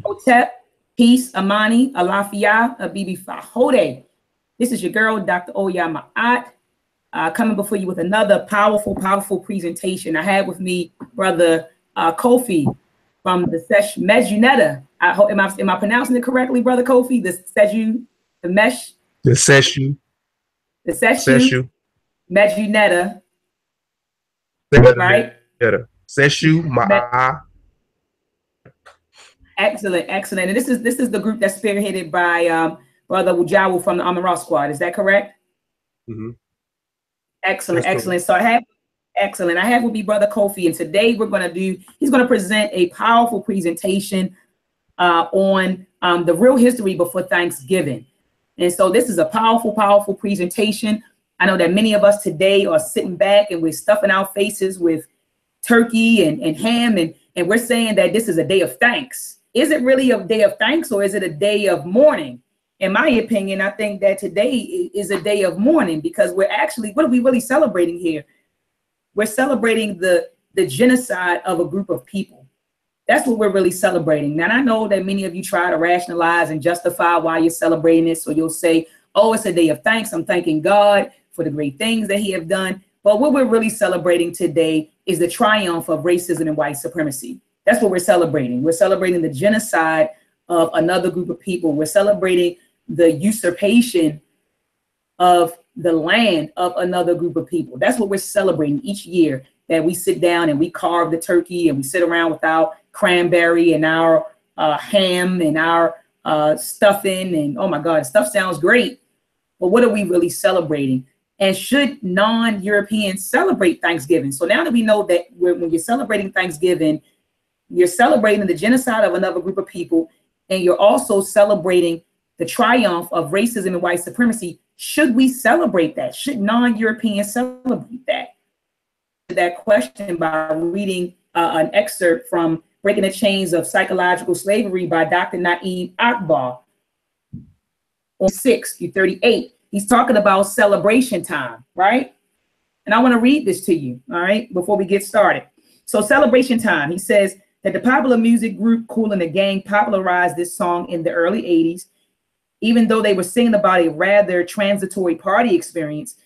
Hotep, Peace, Amani, Alafia, Abibi Fahode. This is your girl, Dr. Oya Ma'at, coming before you with another powerful presentation. I had with me Brother Kofi from the Sesh Mejunetta. I hope, am I pronouncing it correctly, Brother Kofi? The Seshu, the Mesh, the Seshu, Mejunetta, right? Seshu Ma'a. Excellent. And this is the group that's spearheaded by Brother Wujawu from the Amara Squad. Is that correct? Mm-hmm. Excellent. So I have with me Brother Kofi, and today he's going to present a powerful presentation on the real history before Thanksgiving. And so this is a powerful presentation. I know that many of us today are sitting back and we're stuffing our faces with turkey and ham, and we're saying that this is a day of thanks. Is it really a day of thanks, or is it a day of mourning? In my opinion, I think that today is a day of mourning, because what are we really celebrating here? We're celebrating the genocide of a group of people. That's what we're really celebrating. Now, I know that many of you try to rationalize and justify why you're celebrating this. So you'll say, oh, it's a day of thanks. I'm thanking God for the great things that he have done. But what we're really celebrating today is the triumph of racism and white supremacy. That's what we're celebrating. We're celebrating the genocide of another group of people. We're celebrating the usurpation of the land of another group of people. That's what we're celebrating each year, that we sit down and we carve the turkey and we sit around with our cranberry and our ham and our stuffing. And oh my God, stuff sounds great. But what are we really celebrating? And should non-Europeans celebrate Thanksgiving? So now that we know that when you're celebrating Thanksgiving, you're celebrating the genocide of another group of people, and you're also celebrating the triumph of racism and white supremacy. Should we celebrate that? Should non-Europeans celebrate that? That question by reading an excerpt from Breaking the Chains of Psychological Slavery by Dr. Na'im Akbar on 6-38. He's talking about celebration time, right? And I want to read this to you, all right, before we get started. So celebration time, he says that the popular music group Kool and the Gang popularized this song in the early 80s. Even though they were singing about a rather transitory party experience,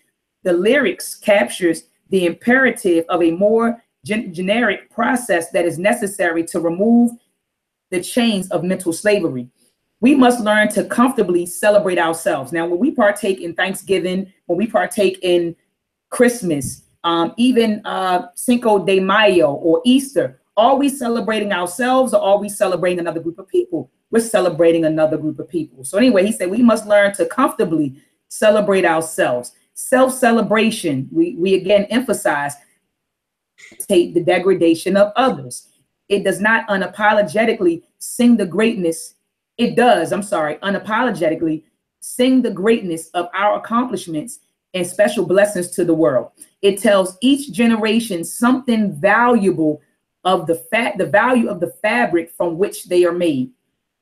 the lyrics captures the imperative of a more generic process that is necessary to remove the chains of mental slavery. We must learn to comfortably celebrate ourselves. Now, when we partake in Thanksgiving, when we partake in Christmas, even Cinco de Mayo or Easter, are we celebrating ourselves, or are we celebrating another group of people? We're celebrating another group of people. So anyway, he said we must learn to comfortably celebrate ourselves. Self-celebration, we again emphasize, take the degradation of others. It does not unapologetically sing the greatness. It does, unapologetically sing the greatness of our accomplishments and special blessings to the world. It tells each generation something valuable of the value of the fabric from which they are made.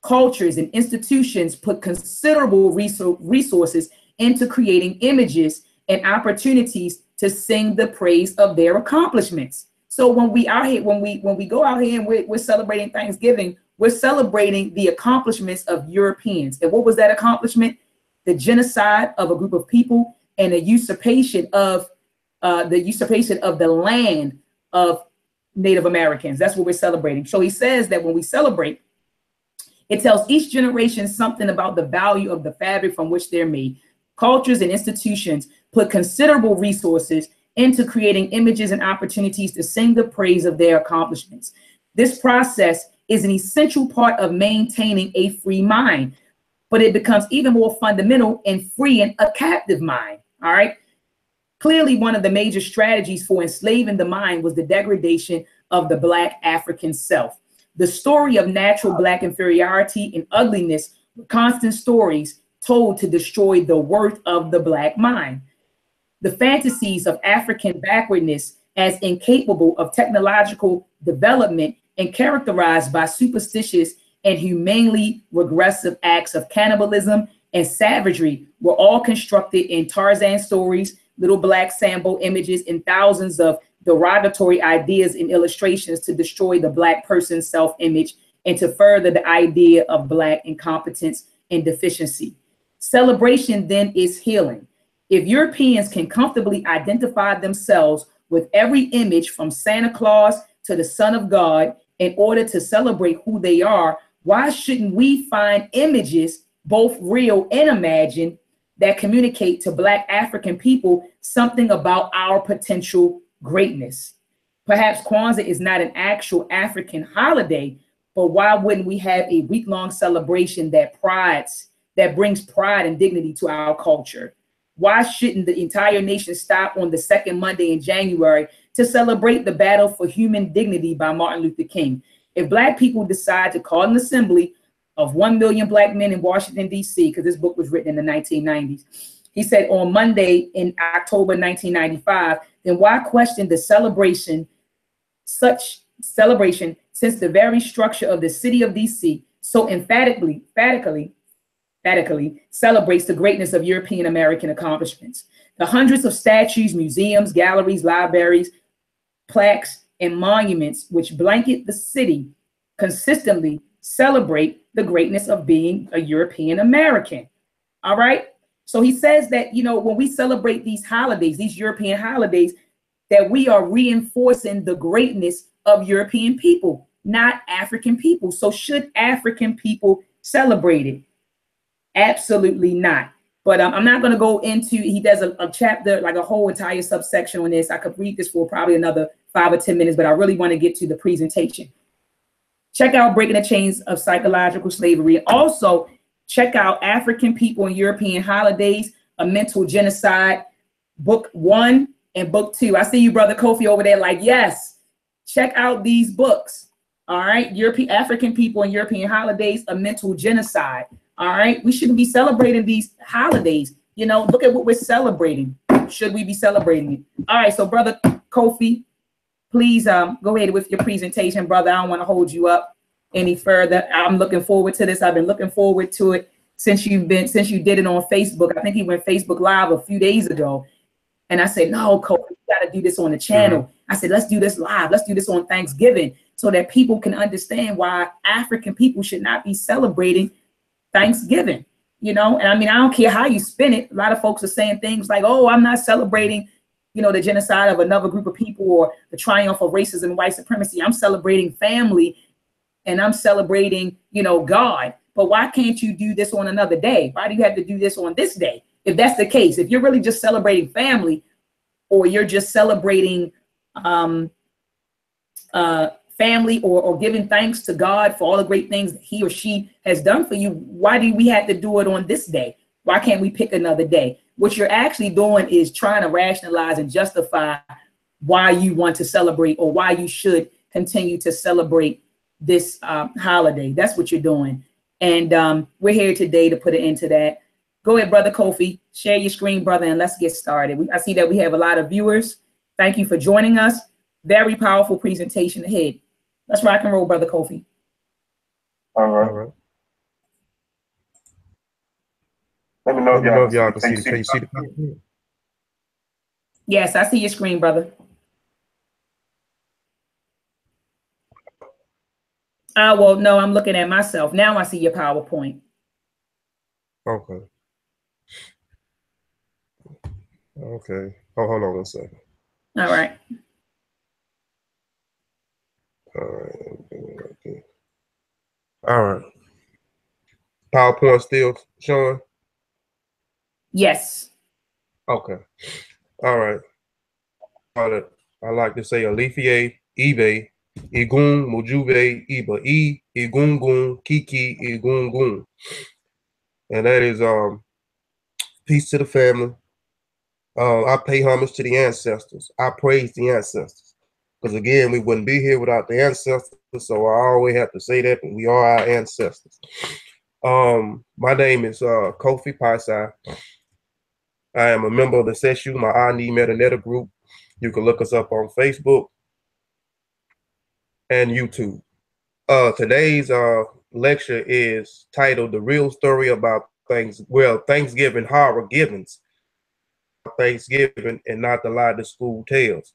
Cultures and institutions put considerable resources into creating images and opportunities to sing the praise of their accomplishments. So when we out here, when we go out here and we're celebrating Thanksgiving, we're celebrating the accomplishments of Europeans. And what was that accomplishment? The genocide of a group of people and a usurpation of the land of Native Americans. That's what we're celebrating. So he says that when we celebrate, it tells each generation something about the value of the fabric from which they're made. Cultures and institutions put considerable resources into creating images and opportunities to sing the praise of their accomplishments. This process is an essential part of maintaining a free mind, but it becomes even more fundamental in freeing a captive mind, all right? Clearly, one of the major strategies for enslaving the mind was the degradation of the Black African self. The story of natural Black inferiority and ugliness were constant stories told to destroy the worth of the Black mind. The fantasies of African backwardness as incapable of technological development and characterized by superstitious and humanely regressive acts of cannibalism and savagery were all constructed in Tarzan stories, Little Black Sambo images, and thousands of derogatory ideas and illustrations to destroy the Black person's self-image and to further the idea of Black incompetence and deficiency. Celebration then is healing. If Europeans can comfortably identify themselves with every image from Santa Claus to the Son of God in order to celebrate who they are, why shouldn't we find images, both real and imagined, that communicate to Black African people something about our potential greatness? Perhaps Kwanzaa is not an actual African holiday, but why wouldn't we have a week-long celebration that brings pride and dignity to our culture? Why shouldn't the entire nation stop on the second Monday in January to celebrate the battle for human dignity by Martin Luther King? If Black people decide to call an assembly of 1 million Black men in Washington, D.C., because this book was written in the 1990s, he said on Monday in October 1995, then why question the celebration, such celebration, since the very structure of the city of D.C. so emphatically celebrates the greatness of European American accomplishments? The hundreds of statues, museums, galleries, libraries, plaques, and monuments which blanket the city consistently celebrate the greatness of being a European American. All right. So he says that, you know, when we celebrate these holidays, these European holidays, that we are reinforcing the greatness of European people, not African people. So should African people celebrate it? Absolutely not. But I'm not going to go into, he does a chapter, like a whole entire subsection on this. I could read this for probably another 5 or 10 minutes, but I really want to get to the presentation. Check out Breaking the Chains of Psychological Slavery. Also, check out African People and European Holidays, A Mental Genocide, book 1 and book 2. I see you, Brother Kofi, over there like, yes, check out these books. All right. African People and European Holidays, A Mental Genocide. All right. We shouldn't be celebrating these holidays. You know, look at what we're celebrating. Should we be celebrating it? All right. So, Brother Kofi, please go ahead with your presentation, brother. I don't want to hold you up any further. I'm looking forward to this. I've been looking forward to it since you did it on Facebook. I think he went Facebook Live a few days ago. And I said, no, Kofi, you got to do this on the channel. Mm-hmm. I said, let's do this live. Let's do this on Thanksgiving so that people can understand why African people should not be celebrating Thanksgiving. You know, and I mean, I don't care how you spin it. A lot of folks are saying things like, oh, I'm not celebrating, you know, the genocide of another group of people or the triumph of racism and white supremacy. I'm celebrating family and I'm celebrating, you know, God. But why can't you do this on another day? Why do you have to do this on this day? If that's the case, if you're really just celebrating family or you're just celebrating family or giving thanks to God for all the great things that he or she has done for you, why do we have to do it on this day? Why can't we pick another day? What you're actually doing is trying to rationalize and justify why you want to celebrate or why you should continue to celebrate this holiday. That's what you're doing. And we're here today to put an end to that. Go ahead, Brother Kofi, share your screen, brother, and let's get started. I see that we have a lot of viewers. Thank you for joining us. Very powerful presentation ahead. Let's rock and roll, Brother Kofi. All right. Let me know if y'all can see. Can you see the PowerPoint? Yes, I see your screen, brother. Well, no, I'm looking at myself. Now I see your PowerPoint. Okay. Okay. Oh, hold on one second. All right. All right. All right. PowerPoint still showing? Yes. Okay. All right. I like to say Alifie, Ibe, Igun, Mujube, Iba, Igungun, Kiki, Igungun. And that is peace to the family. I pay homage to the ancestors. I praise the ancestors. Because again, we wouldn't be here without the ancestors. So I always have to say that, but we are our ancestors. My name is Kofi Paisai. I am a member of the SESU, my Ani Metaneta group. You can look us up on Facebook and YouTube. Today's lecture is titled The Real Story About Thanksgiving Horror Givens. Thanksgiving and not the lie the school tells.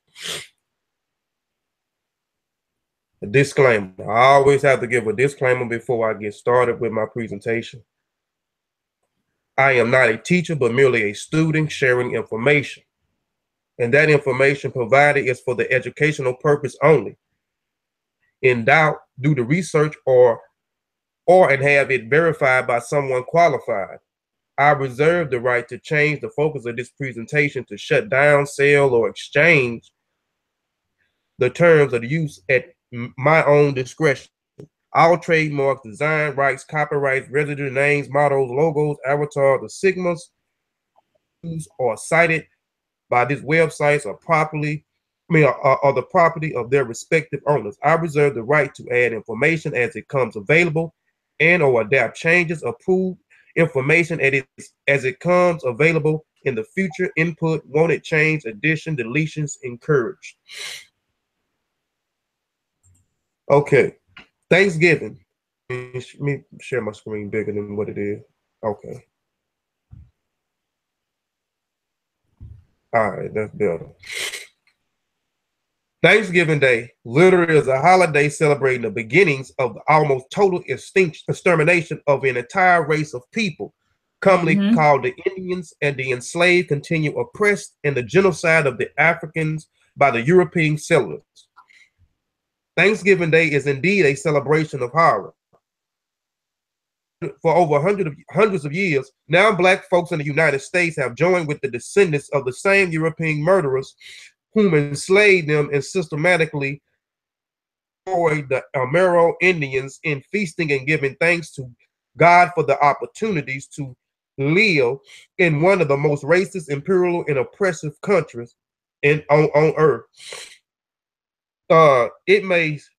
A disclaimer. I always have to give a disclaimer before I get started with my presentation. I am not a teacher, but merely a student sharing information. And that information provided is for the educational purpose only. In doubt, do the research or and have it verified by someone qualified. I reserve the right to change the focus of this presentation to shut down, sell, or exchange the terms of the use at my own discretion. All trademarks, design rights, copyrights, registered names, mottos, logos, avatars, the sigmas used or cited by these websites are are the property of their respective owners. I reserve the right to add information as it comes available and or adapt changes, approve information as it comes available in the future. Input, wanted change, addition, deletions, encouraged. Okay, Thanksgiving. Let me share my screen bigger than what it is. Okay. All right, that's better. Thanksgiving Day literally is a holiday celebrating the beginnings of the almost total extermination of an entire race of people, commonly called the Indians, and the enslaved continue oppressed, and the genocide of the Africans by the European settlers. Thanksgiving Day is indeed a celebration of horror. For over hundreds of years, now Black folks in the United States have joined with the descendants of the same European murderers whom enslaved them and systematically destroyed the Amero Indians in feasting and giving thanks to God for the opportunities to live in one of the most racist, imperial, and oppressive countries on earth. It's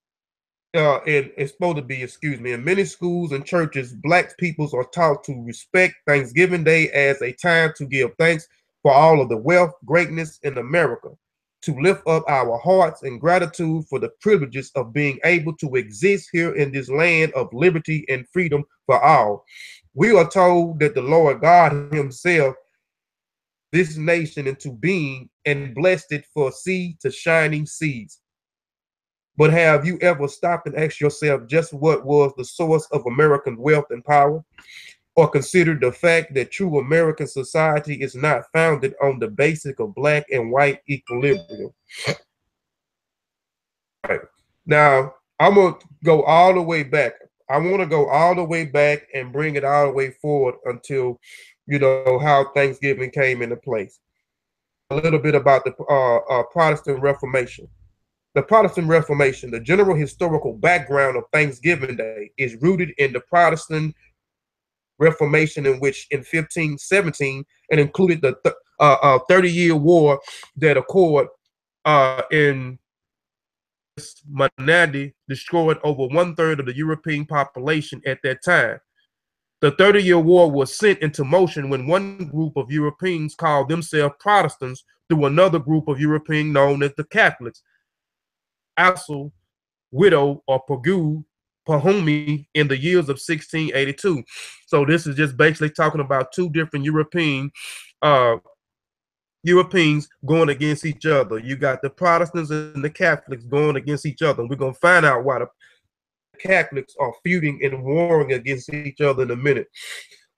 supposed to be, in many schools and churches, Black peoples are taught to respect Thanksgiving Day as a time to give thanks for all of the wealth, greatness in America, to lift up our hearts in gratitude for the privileges of being able to exist here in this land of liberty and freedom for all. We are told that the Lord God himself this nation into being and blessed it for seed to shining seeds. But have you ever stopped and asked yourself just what was the source of American wealth and power? Or considered the fact that true American society is not founded on the basic of Black and white equilibrium? Right. Now, I'm going to go all the way back. I want to go all the way back and bring it all the way forward until, how Thanksgiving came into place. A little bit about the Protestant Reformation. The Protestant Reformation, the general historical background of Thanksgiving Day, is rooted in the Protestant Reformation, in which in 1517 and included the 30-year war that occurred in Manadi, destroyed over 1/3 of the European population at that time. The 30-year war was sent into motion when one group of Europeans called themselves Protestants through another group of Europeans known as the Catholics, also widow or Pahumi in the years of 1682. So this is just basically talking about two different Europeans going against each other. You got the Protestants and the Catholics going against each other. We're going to find out why the Catholics are feuding and warring against each other in a minute.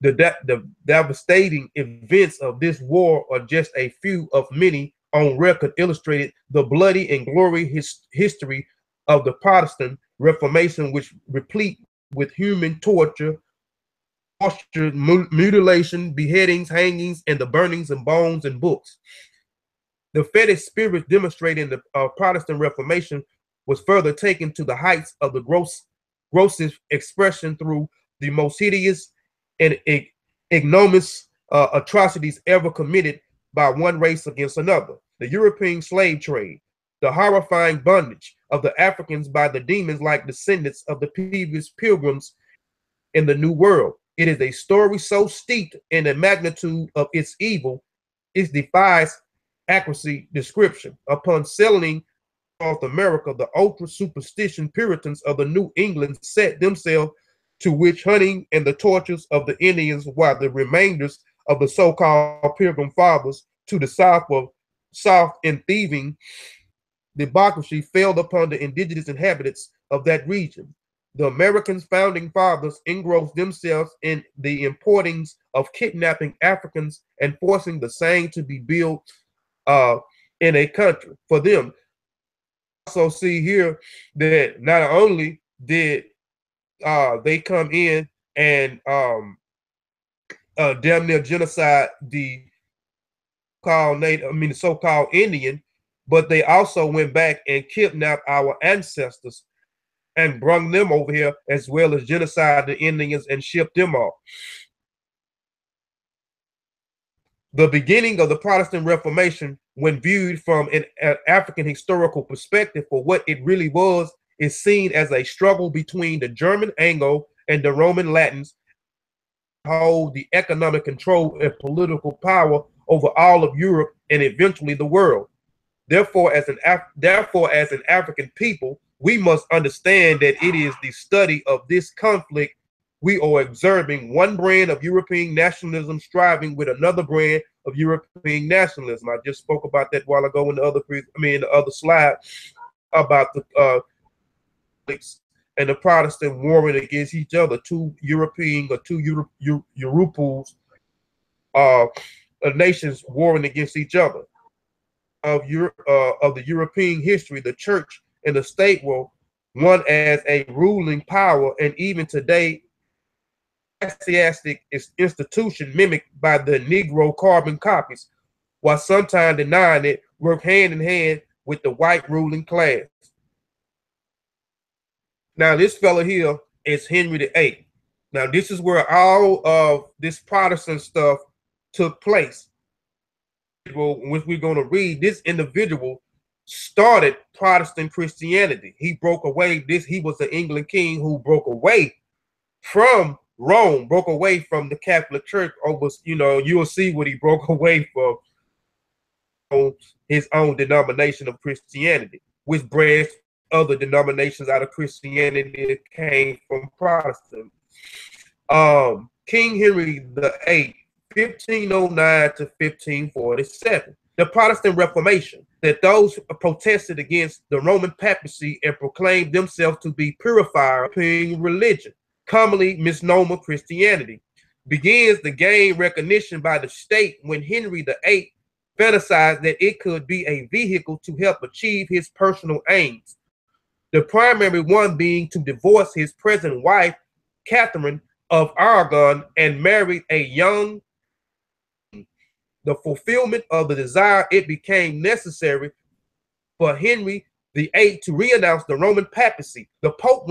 The devastating events of this war are just a few of many on record illustrated the bloody and glorious history of the Protestant Reformation, which replete with human torture, mutilation, beheadings, hangings, and the burnings of bones and books. The fetish spirit demonstrated in the Protestant Reformation was further taken to the heights of the grossest expression through the most hideous and ignominious atrocities ever committed by one race against another. The European slave trade, the horrifying bondage of the Africans by the demons like descendants of the previous pilgrims in the New World. It is a story so steeped in the magnitude of its evil, it defies accuracy description. Upon settling North America, the ultra superstition Puritans of the New England set themselves to witch hunting and the tortures of the Indians, while the remainders of the so-called Pilgrim Fathers to the south in thieving democracy failed upon the indigenous inhabitants of that region. The Americans' founding fathers engrossed themselves in the importance of kidnapping Africans and forcing the same to be built in a country for them. Also see here that not only did they come in and damn near genocide the the so-called Indian, but they also went back and kidnapped our ancestors and brought them over here, as well as genocide the Indians and shipped them off. The beginning of the Protestant Reformation, when viewed from an African historical perspective for what it really was, is seen as a struggle between the German Anglo and the Roman Latins hold the economic control and political power over all of Europe and eventually the world. Therefore, as an African people, we must understand that it is the study of this conflict we are observing one brand of European nationalism striving with another brand of European nationalism. I just spoke about that while ago in the other slide about the and the Protestant warring against each other, two European or two Europals, nations warring against each other. Of the European history, the church and the state were one as a ruling power, and even today, ecclesiastic institution mimicked by the Negro carbon copies, while sometimes denying it, work hand in hand with the white ruling class. Now, this fella here is Henry VIII. Now, this is where all of this Protestant stuff took place. Which we're going to read, this individual started Protestant Christianity. He broke away. He was the England king who broke away from Rome, broke away from the Catholic Church. You'll see what he broke away from, his own denomination of Christianity, which branched other denominations out of Christianity that came from Protestant. King Henry VIII, 1509 to 1547. The Protestant Reformation, that those protested against the Roman papacy and proclaimed themselves to be purified religion, commonly misnomer Christianity, begins to gain recognition by the state when Henry VIII fantasized that it could be a vehicle to help achieve his personal aims. The primary one being to divorce his present wife, Catherine of Aragon, and marry a young. The fulfillment of the desire, it became necessary for Henry VIII to renounce the Roman papacy, the Pope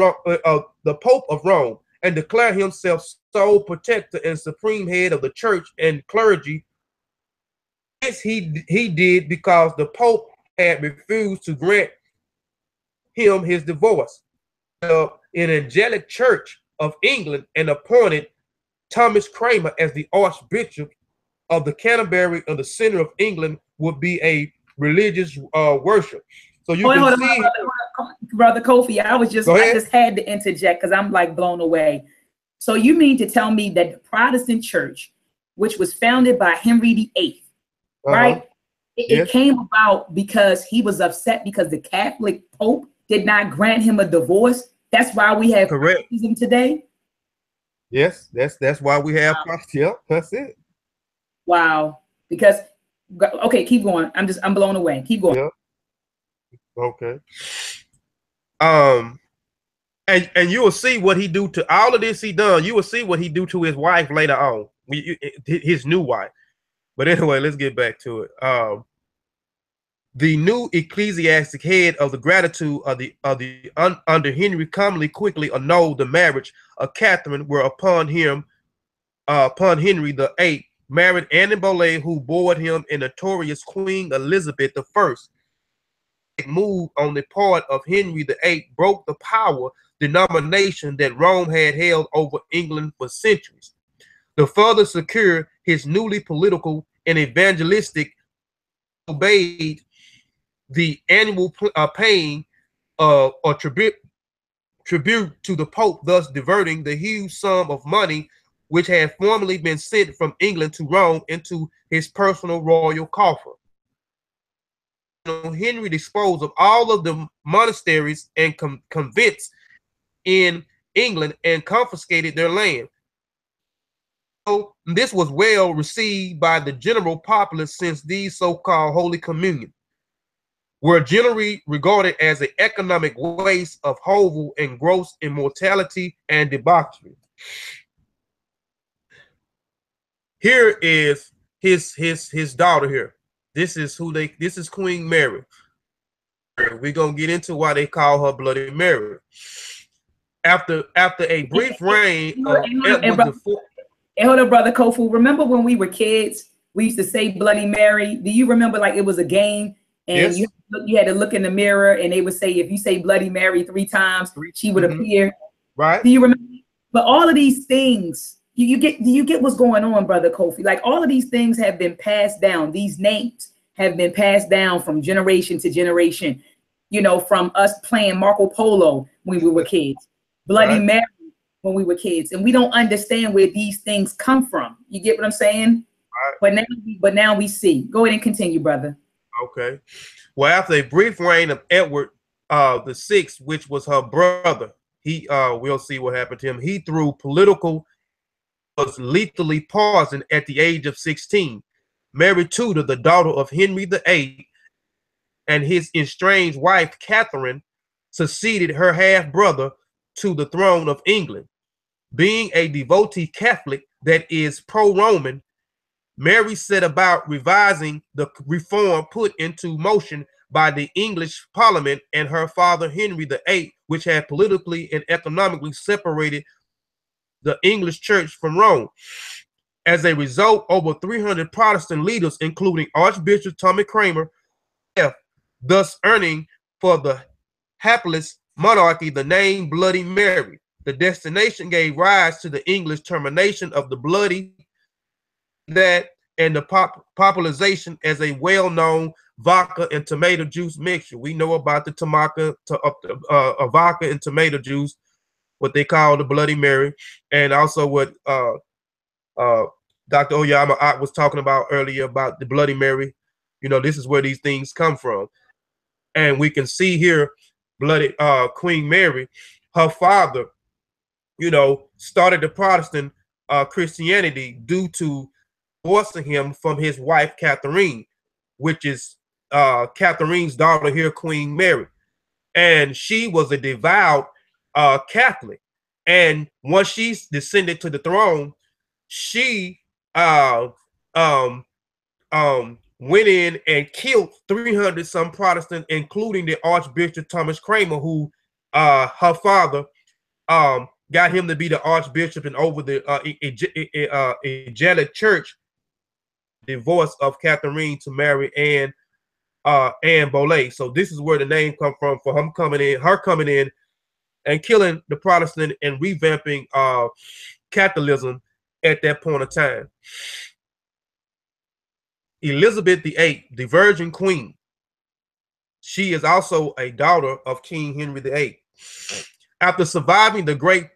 of Rome, and declare himself sole protector and supreme head of the church and clergy. This he did because the Pope had refused to grant him his divorce. An angelic church of England and appointed Thomas Cranmer as the Archbishop of the Canterbury of the center of England would be a religious worship. So you can see, Brother Kofi, I just had to interject because I'm like blown away. So you mean to tell me that the Protestant church, which was founded by Henry VIII, right? It came about because he was upset because the Catholic Pope did not grant him a divorce. That's why we have Protestantism today. Yes, that's why we have Protestantism. Yeah, that's it. Wow. Because okay, keep going. I'm blown away. Keep going. Yeah. Okay. And you will see what he do to all of this he done. You will see what he do to his wife later on, his new wife. But anyway, let's get back to it. The new ecclesiastic head of the gratitude under Henry commonly quickly annulled the marriage of Catherine, where upon Henry VIII married Anne Boleyn, who bore him a notorious Queen Elizabeth I. Move on the part of Henry VIII broke the power denomination that Rome had held over England for centuries. To further secure his newly political and evangelistic, obeyed the annual paying or tribute to the Pope, thus diverting the huge sum of money which had formerly been sent from England to Rome into his personal royal coffer. Henry disposed of all of the monasteries and convents in England and confiscated their land. So this was well received by the general populace, since these so-called Holy Communion were generally regarded as an economic waste of hovel and gross immorality and debauchery. Here is his daughter here. This is Queen Mary. We're gonna get into why they call her Bloody Mary. After a brief reign of hold up, Brother Kofu. Remember when we were kids, we used to say Bloody Mary? Do you remember, like, it was a game and yes. you had to look in the mirror and they would say, if you say Bloody Mary 3 times, she would appear. Right. Do you remember? But all of these things, do you get what's going on, Brother Kofi? Like, all of these things have been passed down. These names have been passed down from generation to generation, you know, from us playing Marco Polo when we were kids, Bloody Mary when we were kids, and we don't understand where these things come from. You get what I'm saying? Right. But now we see. Go ahead and continue, brother. Okay. Well, after a brief reign of Edward the Sixth, which was her brother, we'll see what happened to him. He, through political, was lethally poisoned at the age of 16. Mary Tudor, the daughter of Henry VIII, and his estranged wife Catherine, succeeded her half-brother to the throne of England. Being a devotee Catholic, that is pro-Roman, Mary set about revising the reform put into motion by the English Parliament and her father Henry VIII, which had politically and economically separated the English church from Rome. As a result, over 300 Protestant leaders, including Archbishop Thomas Cranmer, thus earning for the hapless monarchy the name Bloody Mary. The destination gave rise to the English termination of the bloody that and the popularization as a well-known vodka and tomato juice mixture. We know about the vodka and tomato juice, what they call the Bloody Mary, and also what Dr. Oyama was talking about earlier about the Bloody Mary. You know, this is where these things come from. And we can see here, Queen Mary, her father, you know, started the Protestant Christianity due to divorcing him from his wife, Catherine, which is Catherine's daughter here, Queen Mary. And she was a devout Catholic. And once she descended to the throne, she went in and killed 300 some Protestants, including the Archbishop Thomas Cranmer, who her father got him to be the archbishop and over the Angelic Church. Divorce of Catherine to marry Anne Boleyn. So this is where the name come from, for her coming in and killing the Protestant and revamping Catholicism at that point of time. Elizabeth VIII, the Virgin Queen. She is also a daughter of King Henry VIII. After surviving the great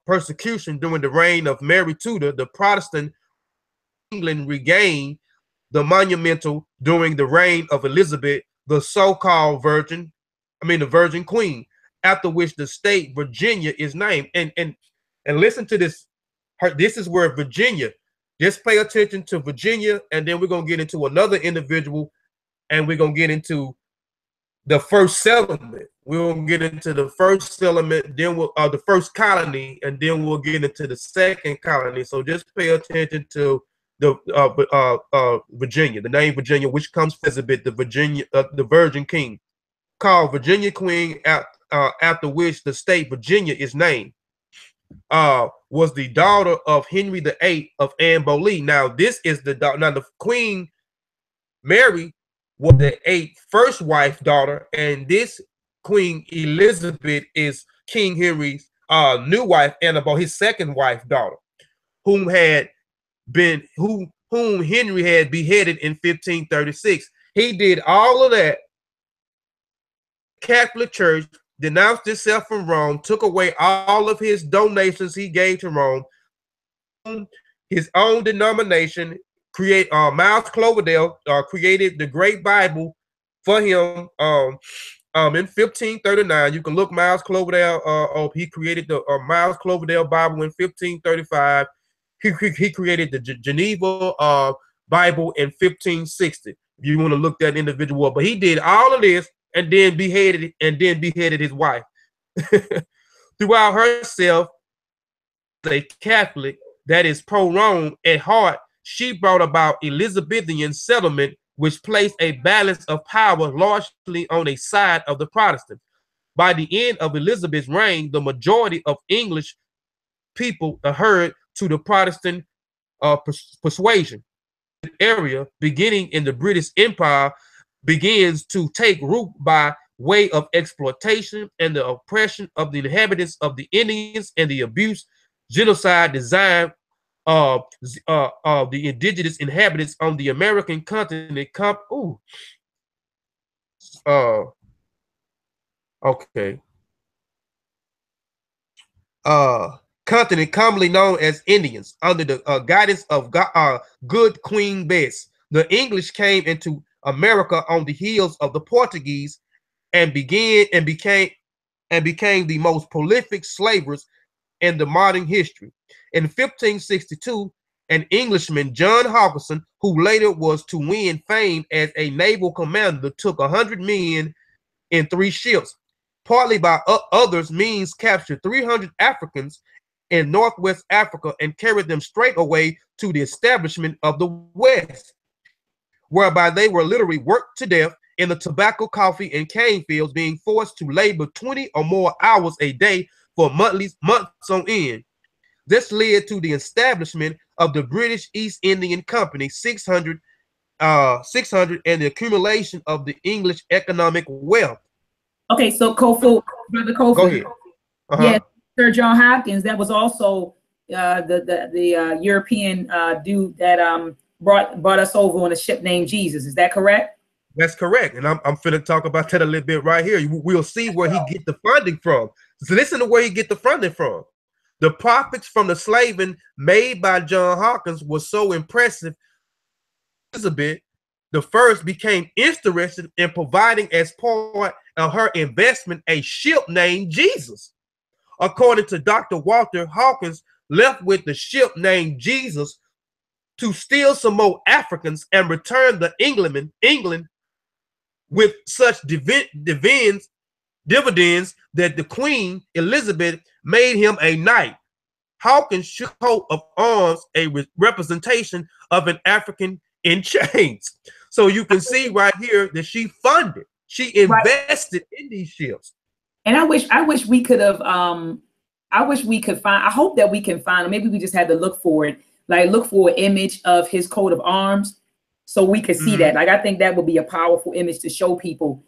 persecution during the reign of Mary Tudor, the Protestant England regained the monumental during the reign of Elizabeth, the so-called the Virgin Queen, after which the state Virginia is named. And listen to this. This is where Virginia. Just pay attention to Virginia, and then we're gonna get into another individual, and we're gonna get into the first settlement. We're gonna get into the first settlement, then we'll the first colony, and then we'll get into the second colony. So just pay attention to the Virginia, the name Virginia, which comes from Elizabeth, the Virgin King, called Virginia Queen, after which the state Virginia is named. Was the daughter of Henry VIII of Anne Boleyn. Now this is the Queen Mary was the first wife daughter, and this Queen Elizabeth is King Henry's new wife, Annabelle, his second wife daughter, whom Henry had beheaded in 1536. He did all of that. Catholic Church denounced itself from Rome, took away all of his donations he gave to Rome, his own denomination, Miles Cloverdale created the Great Bible for him. In 1539, you can look Miles Cloverdale up. He created the Miles Cloverdale Bible in 1535. He created the Geneva Bible in 1560. If you want to look that individual up, but he did all of this and then beheaded his wife. Throughout herself, a Catholic that is pro-Rome at heart, she brought about Elizabethan settlement, which placed a balance of power largely on a side of the Protestants. By the end of Elizabeth's reign, the majority of English people adhered to the Protestant persuasion. The area, beginning in the British Empire, begins to take root by way of exploitation and the oppression of the inhabitants of the Indians and the abuse, genocide designed of the indigenous inhabitants on the American continent. Continent commonly known as Indians, under the guidance of good Queen Bess. The English came into America on the heels of the Portuguese and became the most prolific slavers in the modern history. In 1562, an Englishman, John Hawkinson, who later was to win fame as a naval commander, took 100 men in 3 ships. Partly by others' means, captured 300 Africans in Northwest Africa and carried them straight away to the establishment of the West, whereby they were literally worked to death in the tobacco, coffee, and cane fields, being forced to labor 20 or more hours a day for months on end. This led to the establishment of the British East Indian Company, 600, and the accumulation of the English economic wealth. Okay, so Kofu, Brother Kofu. Go ahead. Yeah, Sir John Hopkins, that was also the European dude that brought us over on a ship named Jesus. Is that correct? That's correct, and I'm finna talk about that a little bit right here. We'll see where he get the funding from. So listen to where he get the funding from. The profits from the slaving made by John Hawkins was so impressive. Elizabeth the first became interested in providing as part of her investment a ship named Jesus. According to Dr. Walter Hawkins, left with the ship named Jesus to steal some more Africans and return to England with such dividends that the Queen Elizabeth made him a knight. Hawkins shook coat of arms, a representation of an African in chains. So you can see right here that she funded, she invested in these ships. And I wish we could have, I wish we could find, I hope that we can find, maybe we just had to look for it, like look for an image of his coat of arms so we could see that. Like, I think that would be a powerful image to show people,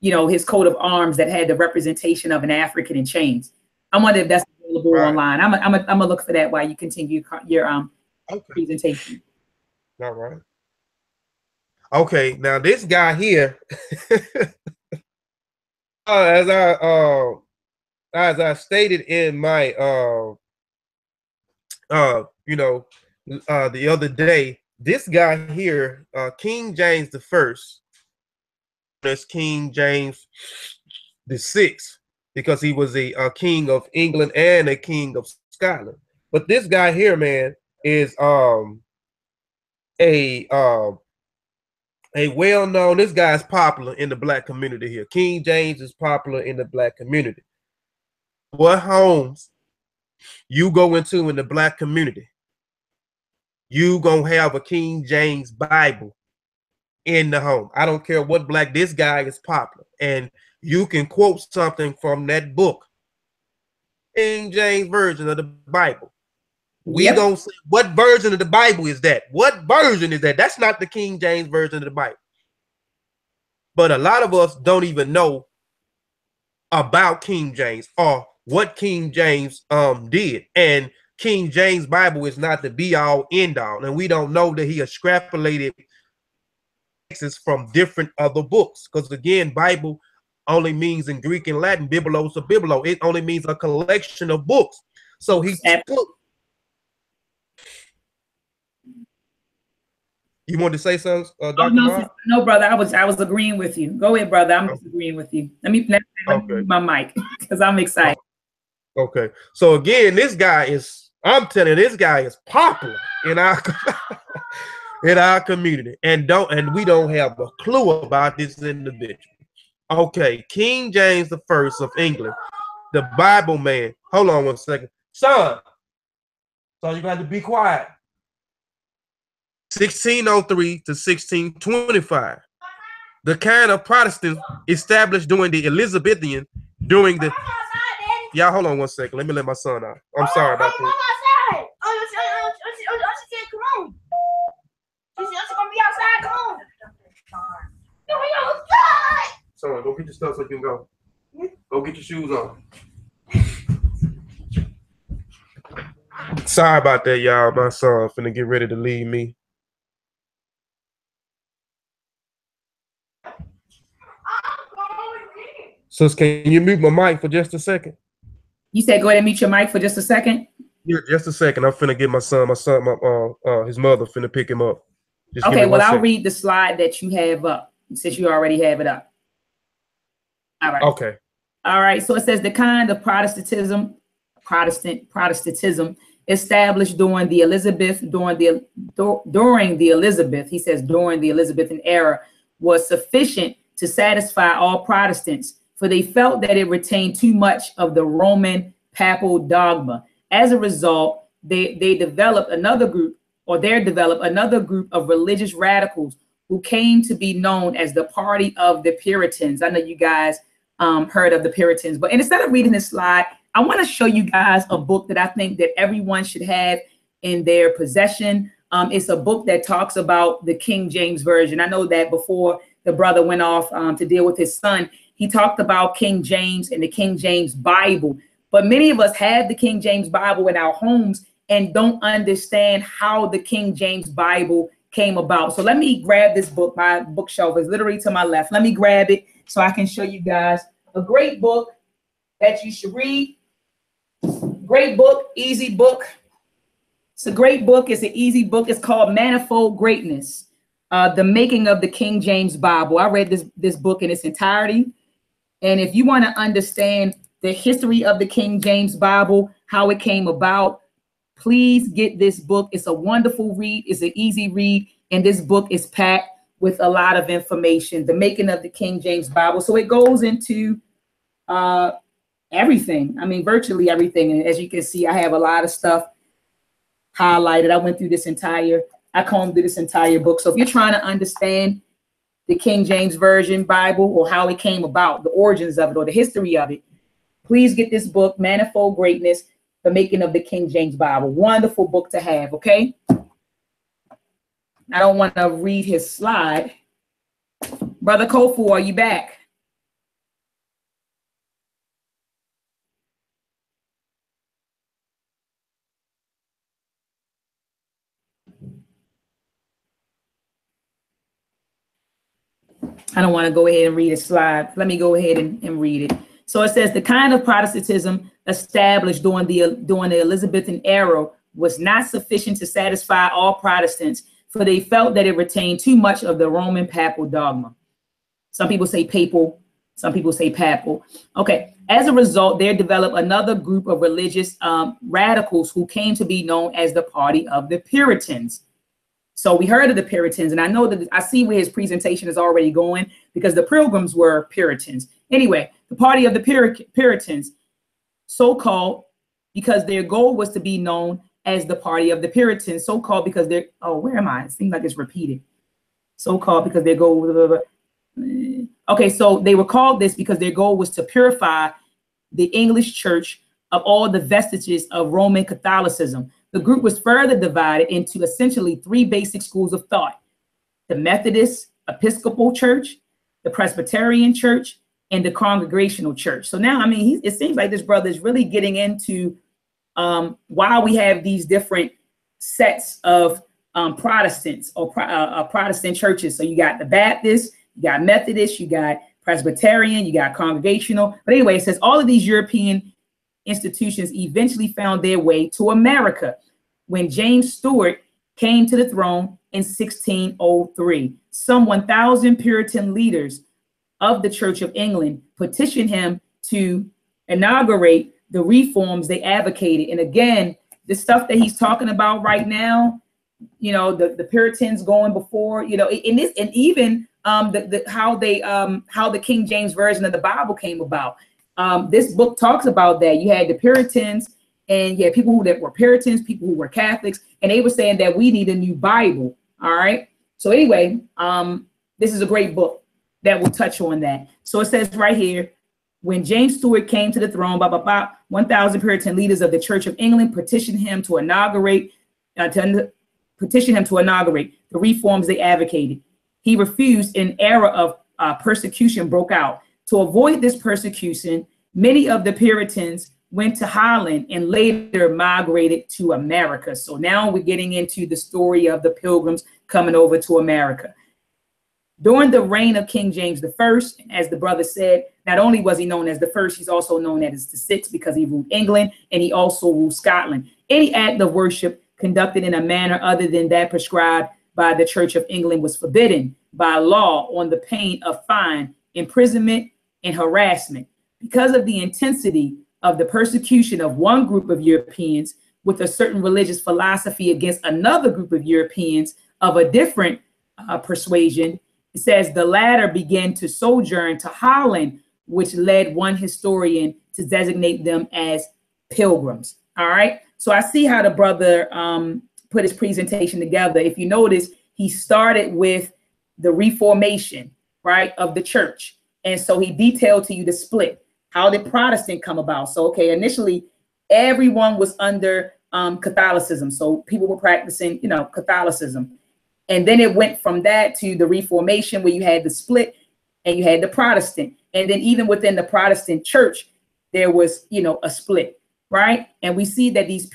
you know, his coat of arms that had the representation of an African in chains. I wonder if that's available online. I'm gonna look for that while you continue your presentation. All right. Okay, now this guy here, as I stated in my the other day, this guy here, King James I, that's King James VI, because he was a king of England and a king of Scotland. But this guy here, man, is a well-known, this guy's popular in the black community here. King James is popular in the black community. What homes you go into in the black community, you gonna have a King James Bible in the home. I don't care what black, this guy is popular. And you can quote something from that book, King James Version of the Bible. We gonna say, what version of the Bible is that? What version is that? That's not the King James Version of the Bible. But a lot of us don't even know about King James or what King James did. And King James Bible is not the be all end all. And we don't know that he extrapolated texts from different other books. Because again, Bible only means in Greek and Latin, biblos or biblo. It only means a collection of books. So he took You wanted to say something, Oh, Dr. no, Mark? no, brother. I was agreeing with you. Go ahead, brother. I'm agreeing with you. Let me mute my mic because I'm excited. Okay. So again, this guy is, I'm telling you, this guy is popular in our in our community. And we don't have a clue about this individual. Okay, King James the First of England, the Bible man. Hold on one second. Son, you got to be quiet. 1603 to 1625. The kind of Protestant established during the Elizabethan, during the... Y'all, hold on one second. Let me let my son out. I'm sorry about that. Son, go get your stuff so you can go. Go get your shoes on. Sorry about that, y'all. My son finna get ready to leave me. Sis, can you mute my mic for just a second? You said go ahead and mute your mic for just a second? Yeah, just a second. I'm finna get my son, his mother finna pick him up. Just okay, well, I'll read the slide that you have up since you already have it up. All right. Okay. All right. So it says the kind of Protestantism established during the Elizabethan era was sufficient to satisfy all Protestants, for they felt that it retained too much of the Roman papal dogma. As a result, they developed another group of religious radicals who came to be known as the Party of the Puritans. I know you guys heard of the Puritans, but instead of reading this slide, I want to show you guys a book that I think that everyone should have in their possession. It's a book that talks about the King James Version. I know that before the brother went off to deal with his son, he talked about King James and the King James Bible. But many of us have the King James Bible in our homes and don't understand how the King James Bible came about. So let me grab this book. My bookshelf is literally to my left. Let me grab it so I can show you guys a great book that you should read. Great book, easy book. It's a great book. It's an easy book. It's called Manifold Greatness, The Making of the King James Bible. I read this book in its entirety. And if you want to understand the history of the King James Bible, how it came about, please get this book. It's a wonderful read. It's an easy read. And this book is packed with a lot of information, the making of the King James Bible. So it goes into everything. I mean, virtually everything. And as you can see, I have a lot of stuff highlighted. I combed through this entire book. So if you're trying to understand the King James Version Bible or how it came about, the origins of it or the history of it, please get this book, Manifold Greatness, The Making of the King James Bible. Wonderful book to have, okay? I don't want to read his slide. Brother Kofu, are you back? I don't want to go ahead and read a slide. Let me go ahead and read it. So it says the kind of Protestantism established during the Elizabethan era was not sufficient to satisfy all Protestants, for they felt that it retained too much of the Roman papal dogma. Some people say papal, some people say papal. Okay. As a result, there developed another group of religious radicals who came to be known as the Party of the Puritans. So we heard of the Puritans, and I know that I see where his presentation is already going because the Pilgrims were Puritans. Anyway, the Party of the Puritans, so-called because their goal was to be known as the Party of the Puritans, so-called because they're, oh, where am I? It seems like it's repeated. So-called because their goal, blah, blah, blah. Okay, so they were called this because their goal was to purify the English church of all the vestiges of Roman Catholicism. The group was further divided into essentially three basic schools of thought: the Methodist Episcopal Church, the Presbyterian Church, and the Congregational Church. So now, I mean, it seems like this brother is really getting into why we have these different sets of Protestants or Protestant churches. So you got the Baptist, you got Methodist, you got Presbyterian, you got Congregational. But anyway, it says all of these European institutions eventually found their way to America. When James Stuart came to the throne, in 1603. Some 1,000 Puritan leaders of the Church of England petitioned him to inaugurate the reforms they advocated. And again, the stuff that he's talking about right now, you know, the Puritans going before, you know, in this, and even how the King James Version of the Bible came about. This book talks about that. You had the Puritans, and yeah, people that were Puritans, people who were Catholics, and they were saying that we need a new Bible. All right. So anyway, this is a great book that will touch on that. So it says right here, when James Stuart came to the throne, 1,000 Puritan leaders of the Church of England petitioned him to inaugurate the reforms they advocated. He refused. An era of persecution broke out. To avoid this persecution, many of the Puritans went to Holland and later migrated to America. So now we're getting into the story of the Pilgrims coming over to America. During the reign of King James I, as the brother said, not only was he known as the first, he's also known as the sixth because he ruled England and he also ruled Scotland. Any act of worship conducted in a manner other than that prescribed by the Church of England was forbidden by law on the pain of fine, imprisonment, and harassment. Because of the intensity of the persecution of one group of Europeans with a certain religious philosophy against another group of Europeans of a different persuasion, it says the latter began to sojourn to Holland, which led one historian to designate them as pilgrims. All right. So I see how the brother put his presentation together. If you notice, he started with the reformation, right, of the church. And so he detailed to you the split. How did Protestant come about? So, okay, initially, everyone was under Catholicism. So people were practicing, you know, Catholicism. And then it went from that to the Reformation, where you had the split and you had the Protestant. And then even within the Protestant church, there was, you know, a split, right? And we see that these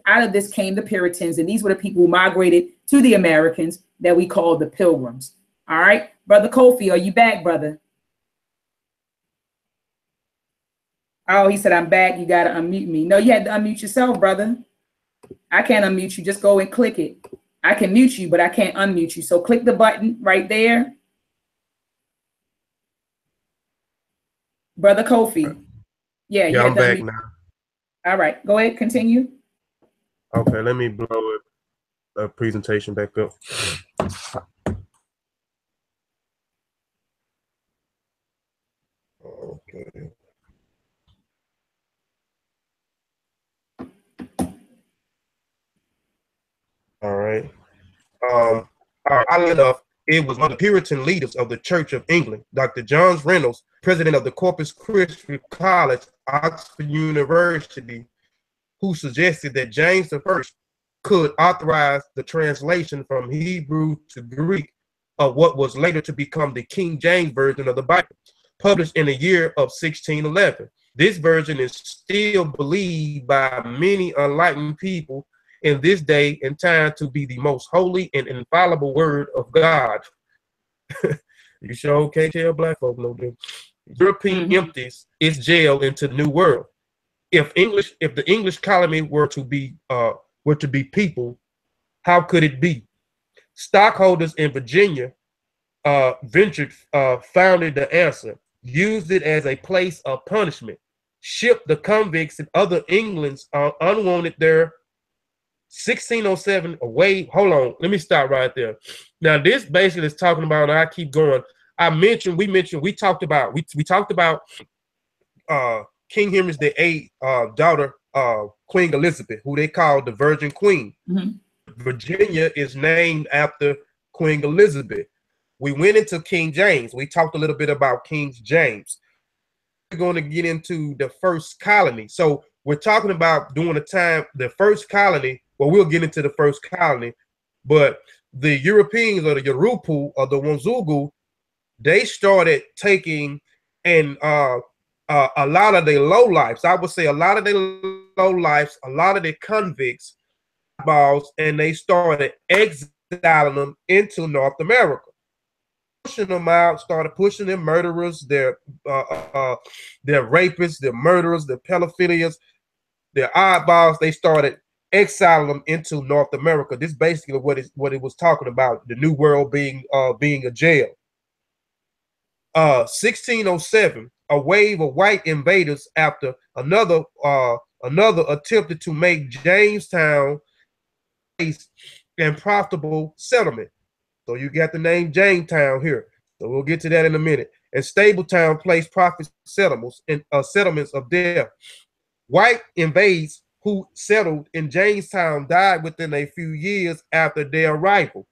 out of this came the Puritans, and these were the people who migrated to the Americans that we call the Pilgrims. All right, Brother Kofi, are you back, brother? Oh, he said, I'm back. You got to unmute me. No, you had to unmute yourself, brother. I can't unmute you. Just go and click it. I can mute you, but I can't unmute you. So click the button right there. Brother Kofi. Yeah, I'm back now. All right, go ahead, continue. Okay, let me blow a presentation back up. Okay. All right. Oddly enough, it was one of the Puritan leaders of the Church of England, Dr. John Reynolds, president of the Corpus Christi College, Oxford University, who suggested that James I could authorize the translation from Hebrew to Greek of what was later to become the King James Version of the Bible, published in the year of 1611. This version is still believed by many enlightened people in this day and time to be the most holy and infallible word of God. You sure can't tell black folk no different. European empties its jail into the New World. If the English colony were to be people, how could it be? Stockholders in Virginia founded the answer, used it as a place of punishment, shipped the convicts and other Englands unwanted there. 1607 away. Hold on, let me stop right there. Now this basically is talking about, and I keep going. We talked about King Henry VIII daughter, Queen Elizabeth, who they called the Virgin Queen. Virginia is named after Queen Elizabeth. We went into King James. We talked a little bit about King James. We're going to get into the first colony. So we're talking about during the first colony. Well, we'll get into the first colony, but the Europeans, or the Yoruba or the Wanzugu, they started taking and a lot of their lowlifes. I would say a lot of their lowlifes, a lot of their convicts, and they started exiling them into North America, pushing them out, started pushing their murderers, their rapists, their murderers, their pedophilias, their oddballs. They started exile them into North America. This is basically what it was talking about, the New World being a jail. 1607, a wave of white invaders after another attempted to make Jamestown a profitable settlement. So you got the name Jamestown here. So we'll get to that in a minute. And Stabletown placed profit settlements of death. White invaders who settled in Jamestown died within a few years after their arrival.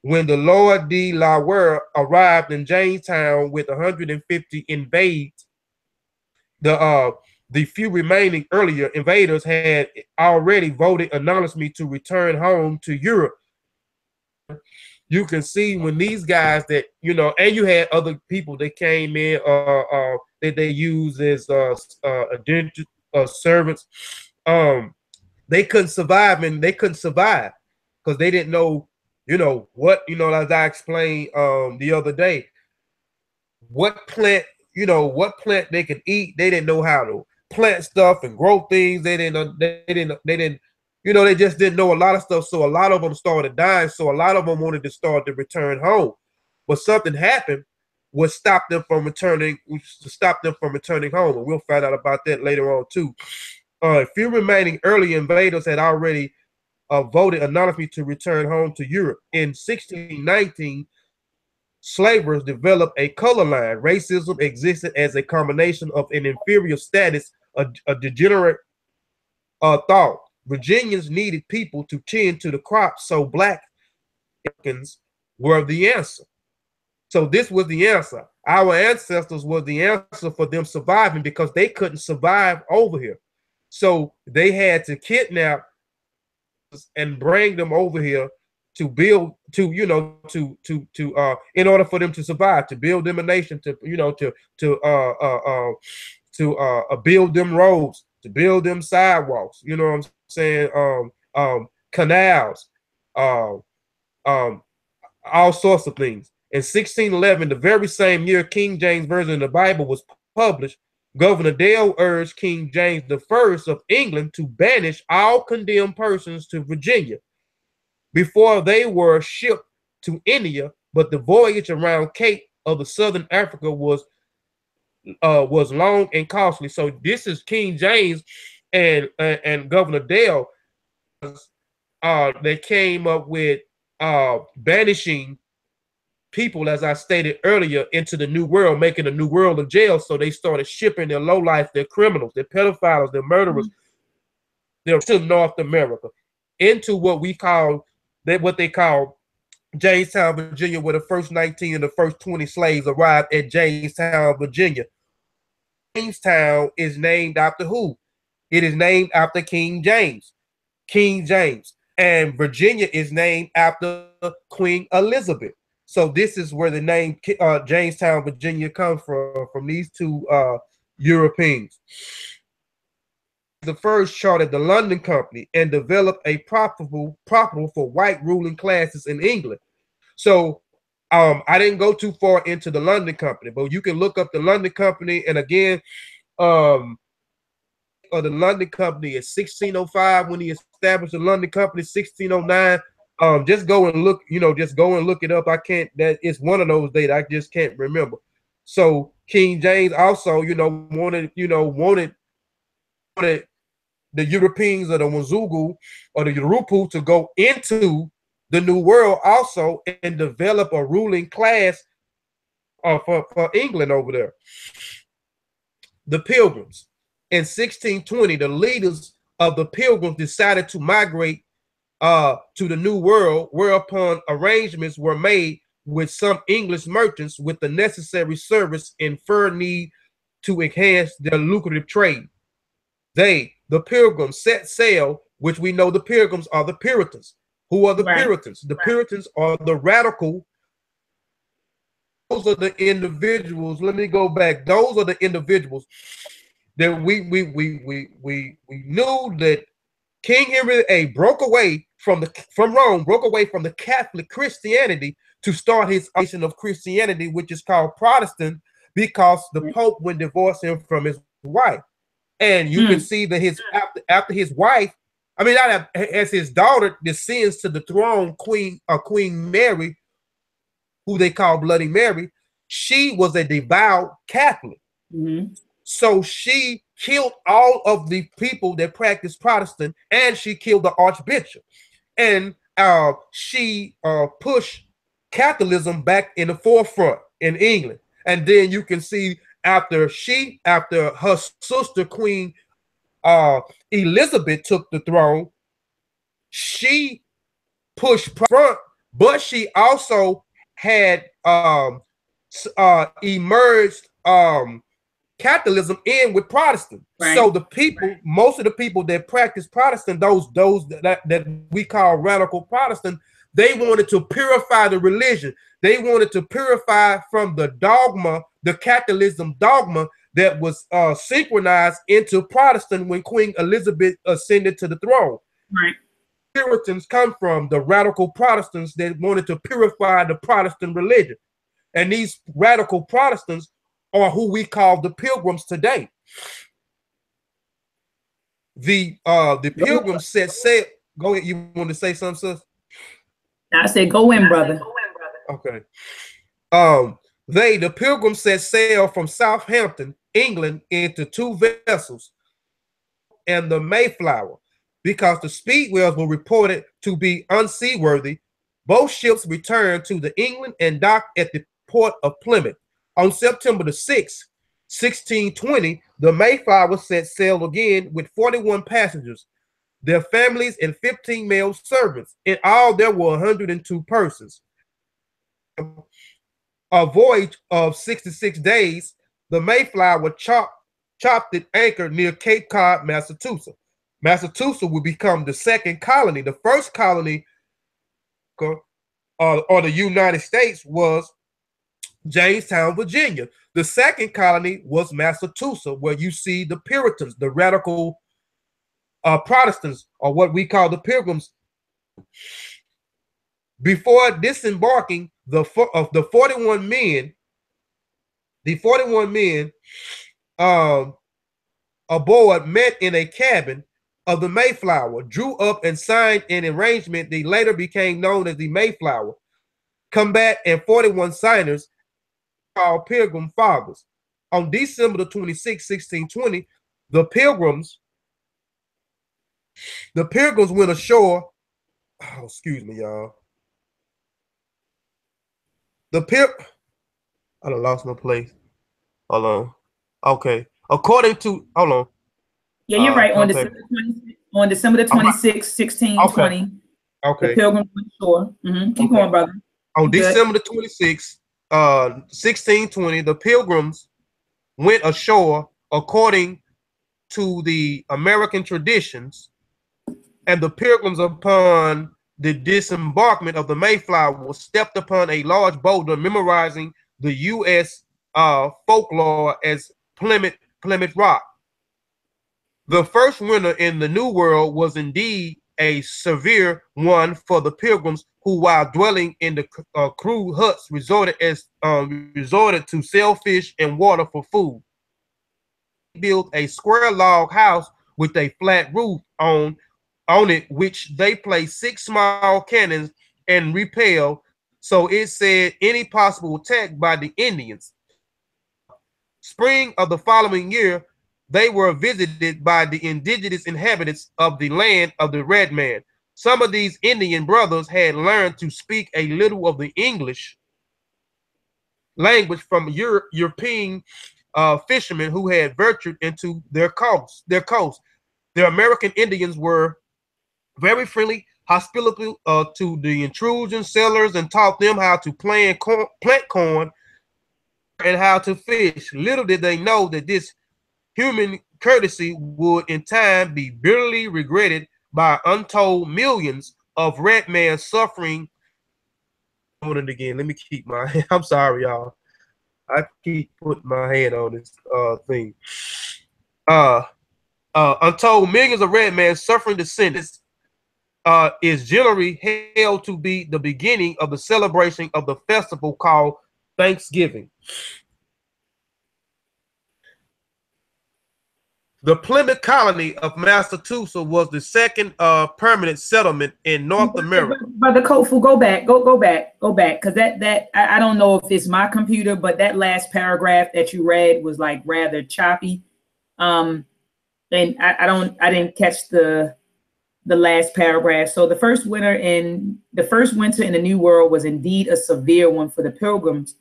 When the Lord de la Ware arrived in Jamestown with 150 invades, the few remaining earlier invaders had already voted anonymously to return home to Europe. You can see when these guys that, you know, and you had other people that came in that they used as servants. They couldn't survive, and they couldn't survive because they didn't know, you know, what, you know, as I explained the other day, what plant they could eat. They didn't know how to plant stuff and grow things. They didn't, you know, they just didn't know a lot of stuff. So a lot of them started dying. So a lot of them wanted to start to return home, but something happened would stop them from returning home. And we'll find out about that later on too. A few remaining early invaders had already voted anonymously to return home to Europe. In 1619, slavers developed a color line. Racism existed as a combination of an inferior status, a degenerate thought. Virginians needed people to tend to the crops, so Black Americans were the answer. So this was the answer. Our ancestors were the answer for them surviving because they couldn't survive over here. So they had to kidnap and bring them over here to build, to, you know, in order for them to survive, to build them a nation, to, you know, to build them roads, to build them sidewalks, you know what I'm saying, canals, all sorts of things. In 1611, the very same year King James Version of the Bible was published, Governor Dale urged King James I of England to banish all condemned persons to Virginia before they were shipped to India, but the voyage around Cape of the Southern Africa was long and costly. So this is King James and Governor Dale. They came up with banishing people, as I stated earlier, into the New World, making a New World of jail. So they started shipping their lowlife, their criminals, their pedophiles, their murderers, to North America, into what they call Jamestown, Virginia, where the first 19 and the first 20 slaves arrived at Jamestown, Virginia. Jamestown is named after who? It is named after King James. King James. And Virginia is named after Queen Elizabeth. So this is where the name Jamestown, Virginia comes from these two Europeans. The first chartered the London Company and developed a profitable for white ruling classes in England. So I didn't go too far into the London Company, but you can look up the London Company. And again, the London Company is 1605 when he established the London Company, 1609. Just go and look, just go and look it up. I can't, that it's one of those dates. I just can't remember. So King James also, wanted the Europeans or the Wazungu or the Yurupu to go into the New World also and develop a ruling class for England over there. The Pilgrims. In 1620, the leaders of the Pilgrims decided to migrate to the New World, whereupon arrangements were made with some English merchants with the necessary service in fur need to enhance their lucrative trade. They, the Pilgrims, set sail, which we know the Pilgrims are the Puritans. Who are the Puritans? The Puritans are the radical. Those are the individuals. Let me go back. Those are the individuals that we knew that King Henry VIII broke away from Rome, broke away from the Catholic Christianity to start his nation of Christianity, which is called Protestant, because the Pope would divorce him from his wife. And you can see that after his wife, I mean, not as his daughter descends to the throne, Queen Mary, who they call Bloody Mary, she was a devout Catholic. So she killed all of the people that practiced Protestant, and she killed the Archbishop. And she pushed Catholicism back in the forefront in England. And then you can see after her sister Queen Elizabeth took the throne, she pushed front, but she also had emerged Catholicism in with Protestant. Right. So the people, most of the people that practice Protestant, those that we call radical Protestant, they wanted to purify the religion. They wanted to purify from the dogma, the Catholicism dogma that was synchronized into Protestant when Queen Elizabeth ascended to the throne. Right. Puritans come from the radical Protestants that wanted to purify the Protestant religion. And these radical Protestants are who we call the Pilgrims today. The Pilgrims set sail. Go ahead. You want to say something, sis? I said, go in, brother. Okay. The Pilgrims set sail from Southampton, England, into 2 vessels, and the Mayflower, because the Speedwells were reported to be unseaworthy. Both ships returned to the England and docked at the port of Plymouth. On September the 6th, 1620, the Mayflower set sail again with 41 passengers, their families, and 15 male servants. In all, there were 102 persons. A voyage of 66 days, the Mayflower chopped its anchor near Cape Cod, Massachusetts. Massachusetts would become the second colony. The first colony or the United States was Jamestown, Virginia. The second colony was Massachusetts, where you see the Puritans, the radical Protestants, or what we call the Pilgrims. Before disembarking, the 41 men aboard met in a cabin of the Mayflower, drew up and signed an arrangement that later became known as the Mayflower. Combat and 41 signers called Pilgrim Fathers. On December the 26th, 1620, the Pilgrims went ashore. Oh, excuse me, y'all. I done lost my place. Hold on. Okay. According to, hold on. Yeah, you're right. On December the 26th, 1620. Okay. The Pilgrims went ashore. Keep going, brother. On December the 26th, 1620, the Pilgrims went ashore according to the American traditions, and the Pilgrims, upon the disembarkment of the Mayflower, stepped upon a large boulder, memorizing the U.S. Folklore as Plymouth Rock. The first winter in the New World was indeed a severe one for the Pilgrims, who, while dwelling in the crude huts, resorted to sell fish and water for food. Built a square log house with a flat roof on it, which they placed 6 small cannons and repelled, so it said, any possible attack by the Indians. Spring of the following year, they were visited by the indigenous inhabitants of the land of the Red Man. Some of these Indian brothers had learned to speak a little of the English language from European fishermen who had ventured into their coast. The American Indians were very friendly, hospitable to the intrusion settlers, and taught them how to plant corn and how to fish. Little did they know that this human courtesy would in time be bitterly regretted by untold millions of red men suffering. On it again. Let me keep my hand. I'm sorry, y'all. I keep putting my hand on this thing. Untold millions of red men suffering the sentence is generally held to be the beginning of the celebration of the festival called Thanksgiving. The Plymouth colony of Massachusetts was the second permanent settlement in North America. Brother Kofu, go back, go back, because I don't know if it's my computer, but that last paragraph that you read was like rather choppy. And I didn't catch the last paragraph. So the first winter in the New World was indeed a severe one for the Pilgrims,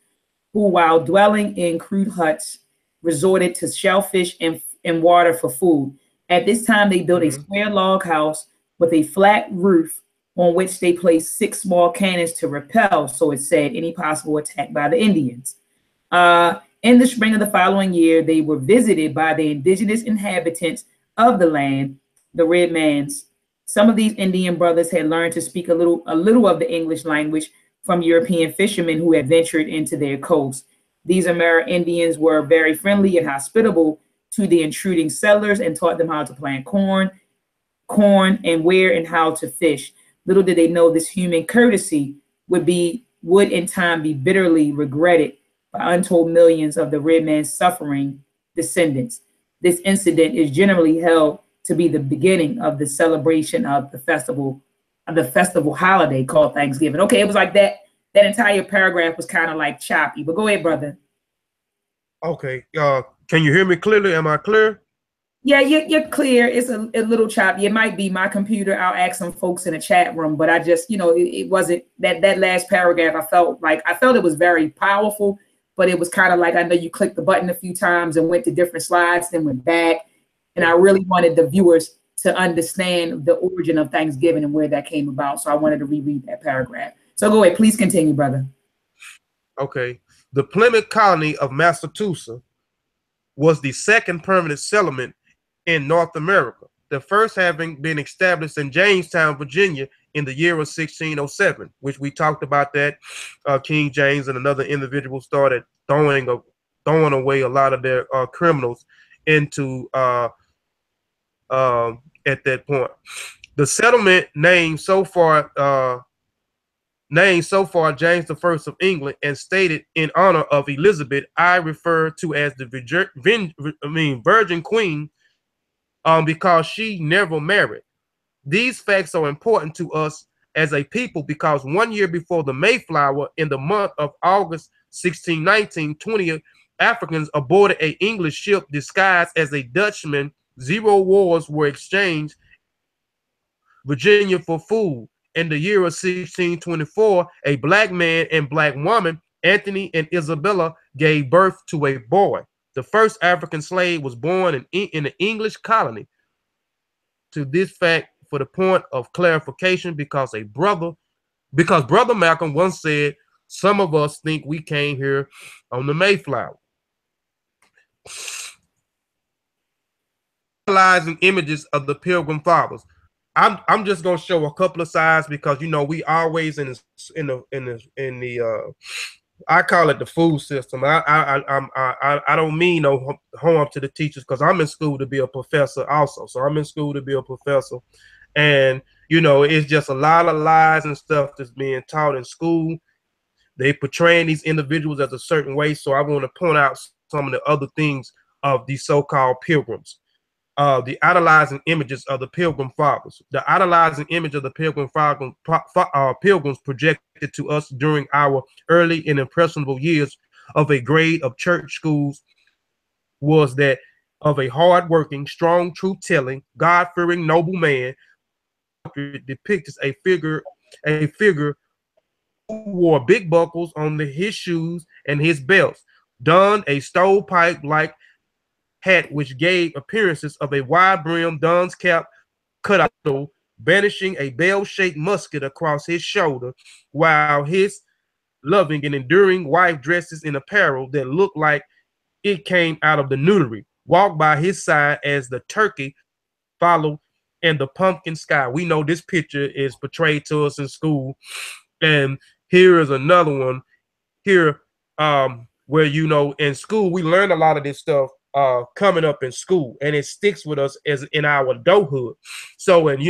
who, while dwelling in crude huts, resorted to shellfish and water for food. At this time, they built a square log house with a flat roof on which they placed 6 small cannons to repel, so it said, any possible attack by the Indians. In the spring of the following year, they were visited by the indigenous inhabitants of the land, the Red Mans. Some of these Indian brothers had learned to speak a little of the English language from European fishermen who had ventured into their coast. These Amerindians were very friendly and hospitable to the intruding settlers and taught them how to plant corn, and where and how to fish. Little did they know this human courtesy would in time be bitterly regretted by untold millions of the Red Man's suffering descendants. This incident is generally held to be the beginning of the celebration of the festival holiday called Thanksgiving. Okay, it was like that. That entire paragraph was kind of like choppy, but go ahead, brother. Okay, can you hear me clearly? Am I clear? Yeah, you're clear. It's a little choppy. It might be my computer. I'll ask some folks in the chat room, but I just, it wasn't that last paragraph. I felt it was very powerful, but it was kind of like, I know you clicked the button a few times and went to different slides, then went back. And I really wanted the viewers to understand the origin of Thanksgiving and where that came about. So I wanted to reread that paragraph. So go ahead, please continue, brother. Okay. The Plymouth colony of Massachusetts was the second permanent settlement in North America, the first having been established in Jamestown, Virginia in the year of 1607, which we talked about that. King James and another individual started throwing away a lot of their criminals into at that point. The settlement named so far James I of England and stated in honor of Elizabeth, I refer to as the Virgin Queen, because she never married. These facts are important to us as a people because 1 year before the Mayflower, in the month of August 1619, 20 Africans aboarded an English ship disguised as a Dutchman. 0 wars were exchanged Virginia for food. In the year of 1624, a black man and black woman, Anthony and Isabella, gave birth to a boy. The first African slave was born in the English colony. To this fact, for the point of clarification, because Brother Malcolm once said, some of us think we came here on the Mayflower. Analyzing images of the Pilgrim Fathers. I'm just gonna show a couple of sides because we always in the I call it the food system. I don't mean no harm to the teachers because I'm in school to be a professor also. So I'm in school to be a professor, and it's just a lot of lies and stuff that's being taught in school. They portraying these individuals as a certain way. So I want to point out some of the other things of these so-called pilgrims. The idolizing images of the Pilgrim Fathers. The idolizing image of the Pilgrims projected to us during our early and impressionable years of a grade of church schools was that of a hard-working, strong, truth-telling, God-fearing, noble man. It depicts a figure who wore big buckles on his shoes and his belts, donned a stovepipe-like hat which gave appearances of a wide-brimmed Don's cap cut out, banishing a bell-shaped musket across his shoulder, while his loving and enduring wife dresses in apparel that looked like it came out of the nunnery, walked by his side as the turkey followed and the pumpkin sky. We know this picture is portrayed to us in school, and here is another one here where in school we learn a lot of this stuff coming up in school, and it sticks with us as in our adulthood. So, and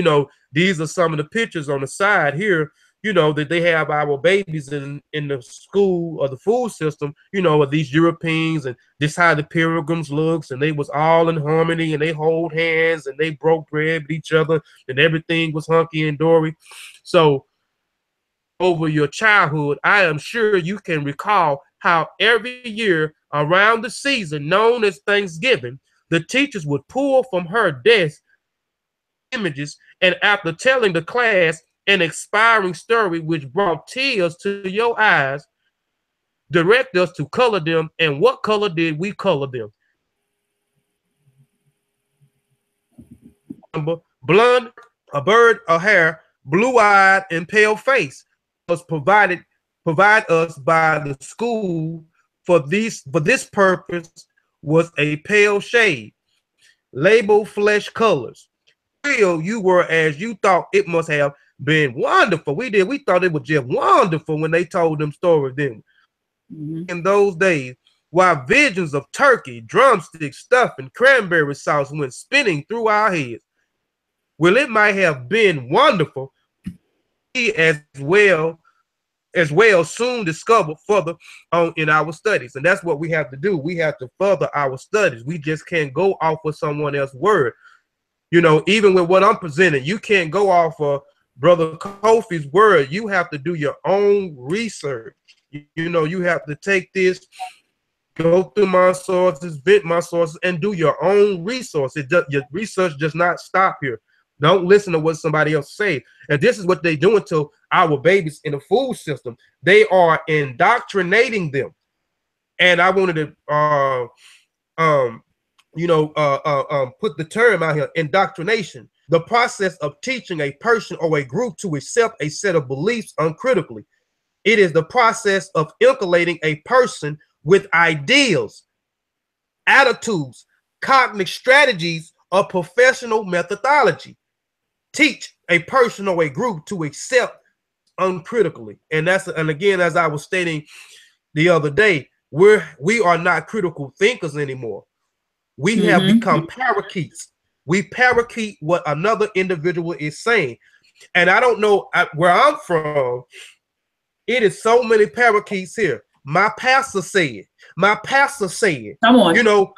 these are some of the pictures on the side here. you know, that they have our babies in the school or the food system, you know, of these Europeans, and this how the pilgrims looks, and they was all in harmony, and they hold hands, and they broke bread with each other, and everything was hunky and dory. So over your childhood, I am sure you can recall how every year around the season known as Thanksgiving, the teachers would pull from her desk images, and after telling the class an inspiring story which brought tears to your eyes, direct us to color them. And what color did we color them? Blonde, a bird, a hair, blue-eyed, and pale face was provide us by the school for this purpose was a pale shade, labeled flesh colors. Real, you were as you thought it must have been wonderful. We thought it was just wonderful when they told them stories then. In those days, while visions of turkey, drumsticks, stuffing, cranberry sauce went spinning through our heads. Well, it might have been wonderful as well soon discover further on in our studies. And that's what we have to do. We have to further our studies. We just can't go off of someone else's word. You know, even with what I'm presenting, you can't go off of Brother Kofi's word. You have to do your own research. You know, you have to take this, go through my sources, vet my sources, and do your own resource. Your research does not stop here. Don't listen to what somebody else say. And this is what they're doing to our babies in the food system. They are indoctrinating them. And I wanted to put the term out here: indoctrination, the process of teaching a person or a group to accept a set of beliefs uncritically. It is the process of inculcating a person with ideals, attitudes, cognitive strategies, or professional methodology. Teach a person or a group to accept uncritically. And again, as I was stating the other day, we are not critical thinkers anymore. We have become parakeets. We parakeet what another individual is saying. And I don't know where I'm from. It is so many parakeets here. My pastor said. My pastor said. Come on. You know,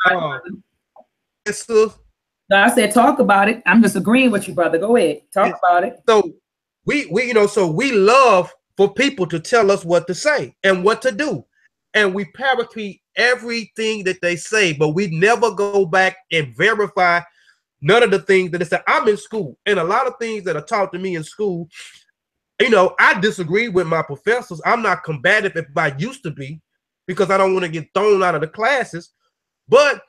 no, I said talk about it. I'm just agreeing with you, brother. Go ahead. Talk about it. So we love for people to tell us what to say and what to do. And we parakeet everything that they say, but we never go back and verify none of the things that they say. I'm in school, and a lot of things that are taught to me in school, you know, I disagree with my professors. I'm not combative if I used to be, because I don't want to get thrown out of the classes. But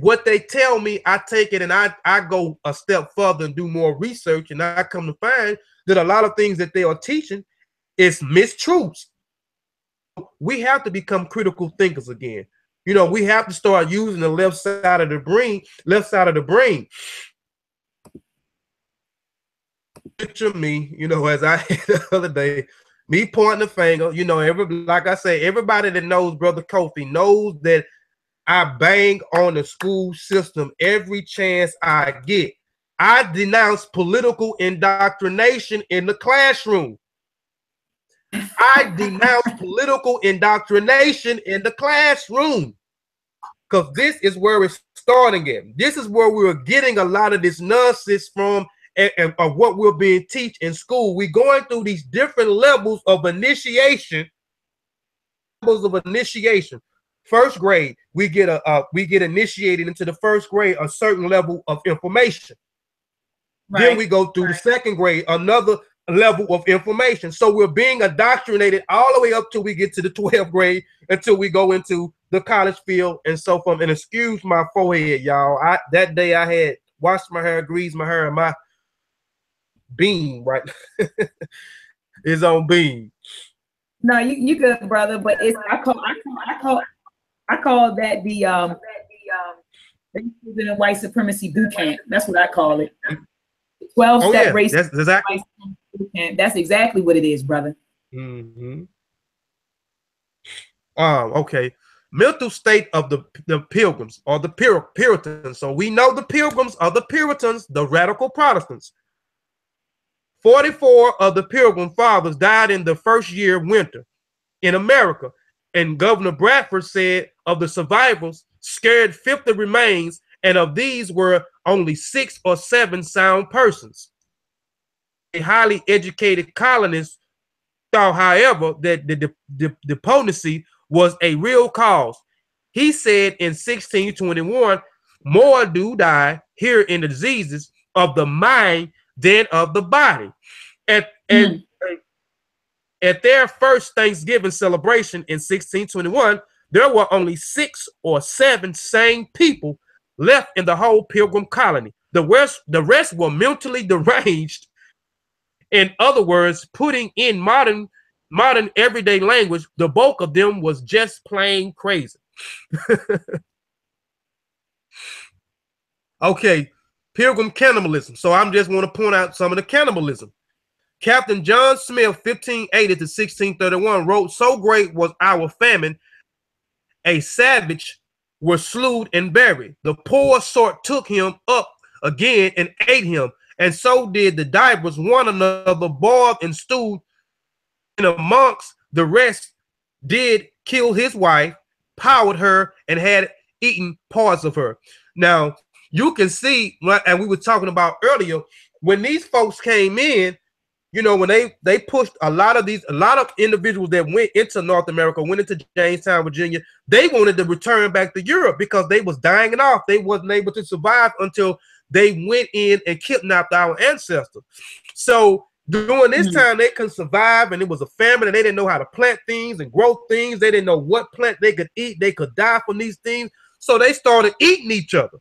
what they tell me, I take it and I go a step further and do more research, and I come to find that a lot of things that they are teaching is mistruths. We have to become critical thinkers again. You know, we have to start using the left side of the brain. Picture me, you know, as I the other day, me pointing the finger, you know, like I say, everybody that knows Brother Kofi knows that I bang on the school system every chance I get. I denounce political indoctrination in the classroom. I denounce political indoctrination in the classroom, because this is where it's starting at. This is where we're getting a lot of this nonsense from, and of what we're being taught in school. We're going through these different levels of initiation. First grade, we get initiated into the first grade a certain level of information. Right. Then we go through the second grade, another level of information. So we're being indoctrinated all the way up till we get to the 12th grade, until we go into the college field and so forth. And excuse my forehead, y'all. That day I had washed my hair, greased my hair, and my beam right is on beam. No, you good, brother. But it's I call that the white supremacy boot camp. That's what I call it. 12-step race. That's exactly. That's exactly what it is, brother. Okay. Mental state of the Pilgrims or the Puritans. So we know the Pilgrims are the Puritans, the radical Protestants. 44 of the Pilgrim Fathers died in the first year of winter in America. And Governor Bradford said of the survivors, scared 50 remains, and of these were only 6 or 7 sound persons. A highly educated colonists thought, however, that the deponency was a real cause. He said in 1621, more do die here in the diseases of the mind than of the body. At their first Thanksgiving celebration in 1621, there were only 6 or 7 sane people left in the whole Pilgrim colony. The rest were mentally deranged. In other words, putting in modern everyday language, the bulk of them was just plain crazy. Okay, Pilgrim cannibalism. So I'm just want to point out some of the cannibalism. Captain John Smith, 1580 to 1631, wrote, "So great was our famine, a savage were slewed and buried. The poor sort took him up again and ate him, and so did the divers one another, boiled and stewed, and amongst the rest did kill his wife, powered her, and had eaten parts of her." Now, you can see, and we were talking about earlier, when these folks came in, you know, when they pushed a lot of individuals that went into North America, went into Jamestown, Virginia, they wanted to return back to Europe because they was dying off. They wasn't able to survive until they went in and kidnapped our ancestors. So during this time, they couldn't survive, and it was a famine, and they didn't know how to plant things and grow things. They didn't know what plant they could eat. They could die from these things. So they started eating each other.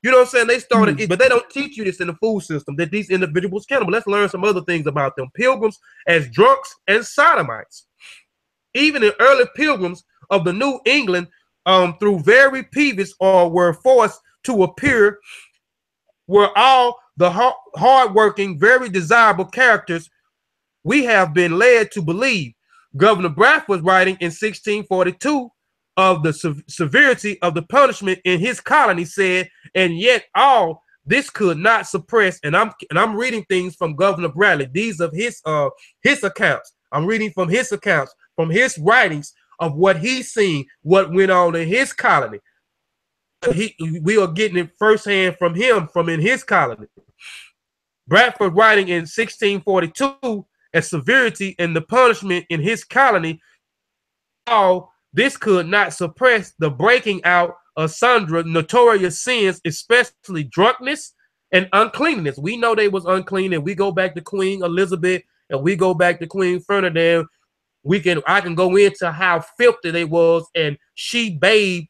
You know what I'm saying? They started eating, but they don't teach you this in the food system, that these individuals cannibal. Let's learn some other things about them. Pilgrims as drunks and sodomites. Even the early pilgrims of the New England, through very peevish or were forced to appear, were all the hardworking, very desirable characters we have been led to believe. Governor Bradford was writing in 1642 of the severity of the punishment in his colony, said, and yet all this could not suppress. And I'm reading things from Governor Bradley. These are his accounts. I'm reading from his accounts, from his writings of what he's seen, what went on in his colony. We are getting it firsthand from him, from in his colony. Bradford writing in 1642, a severity in the punishment in his colony, all this could not suppress the breaking out of sundry notorious sins, especially drunkenness and uncleanness. We know they was unclean, and we go back to Queen Elizabeth, and we go back to Queen Ferdinand. I can go into how filthy they was, and she bathed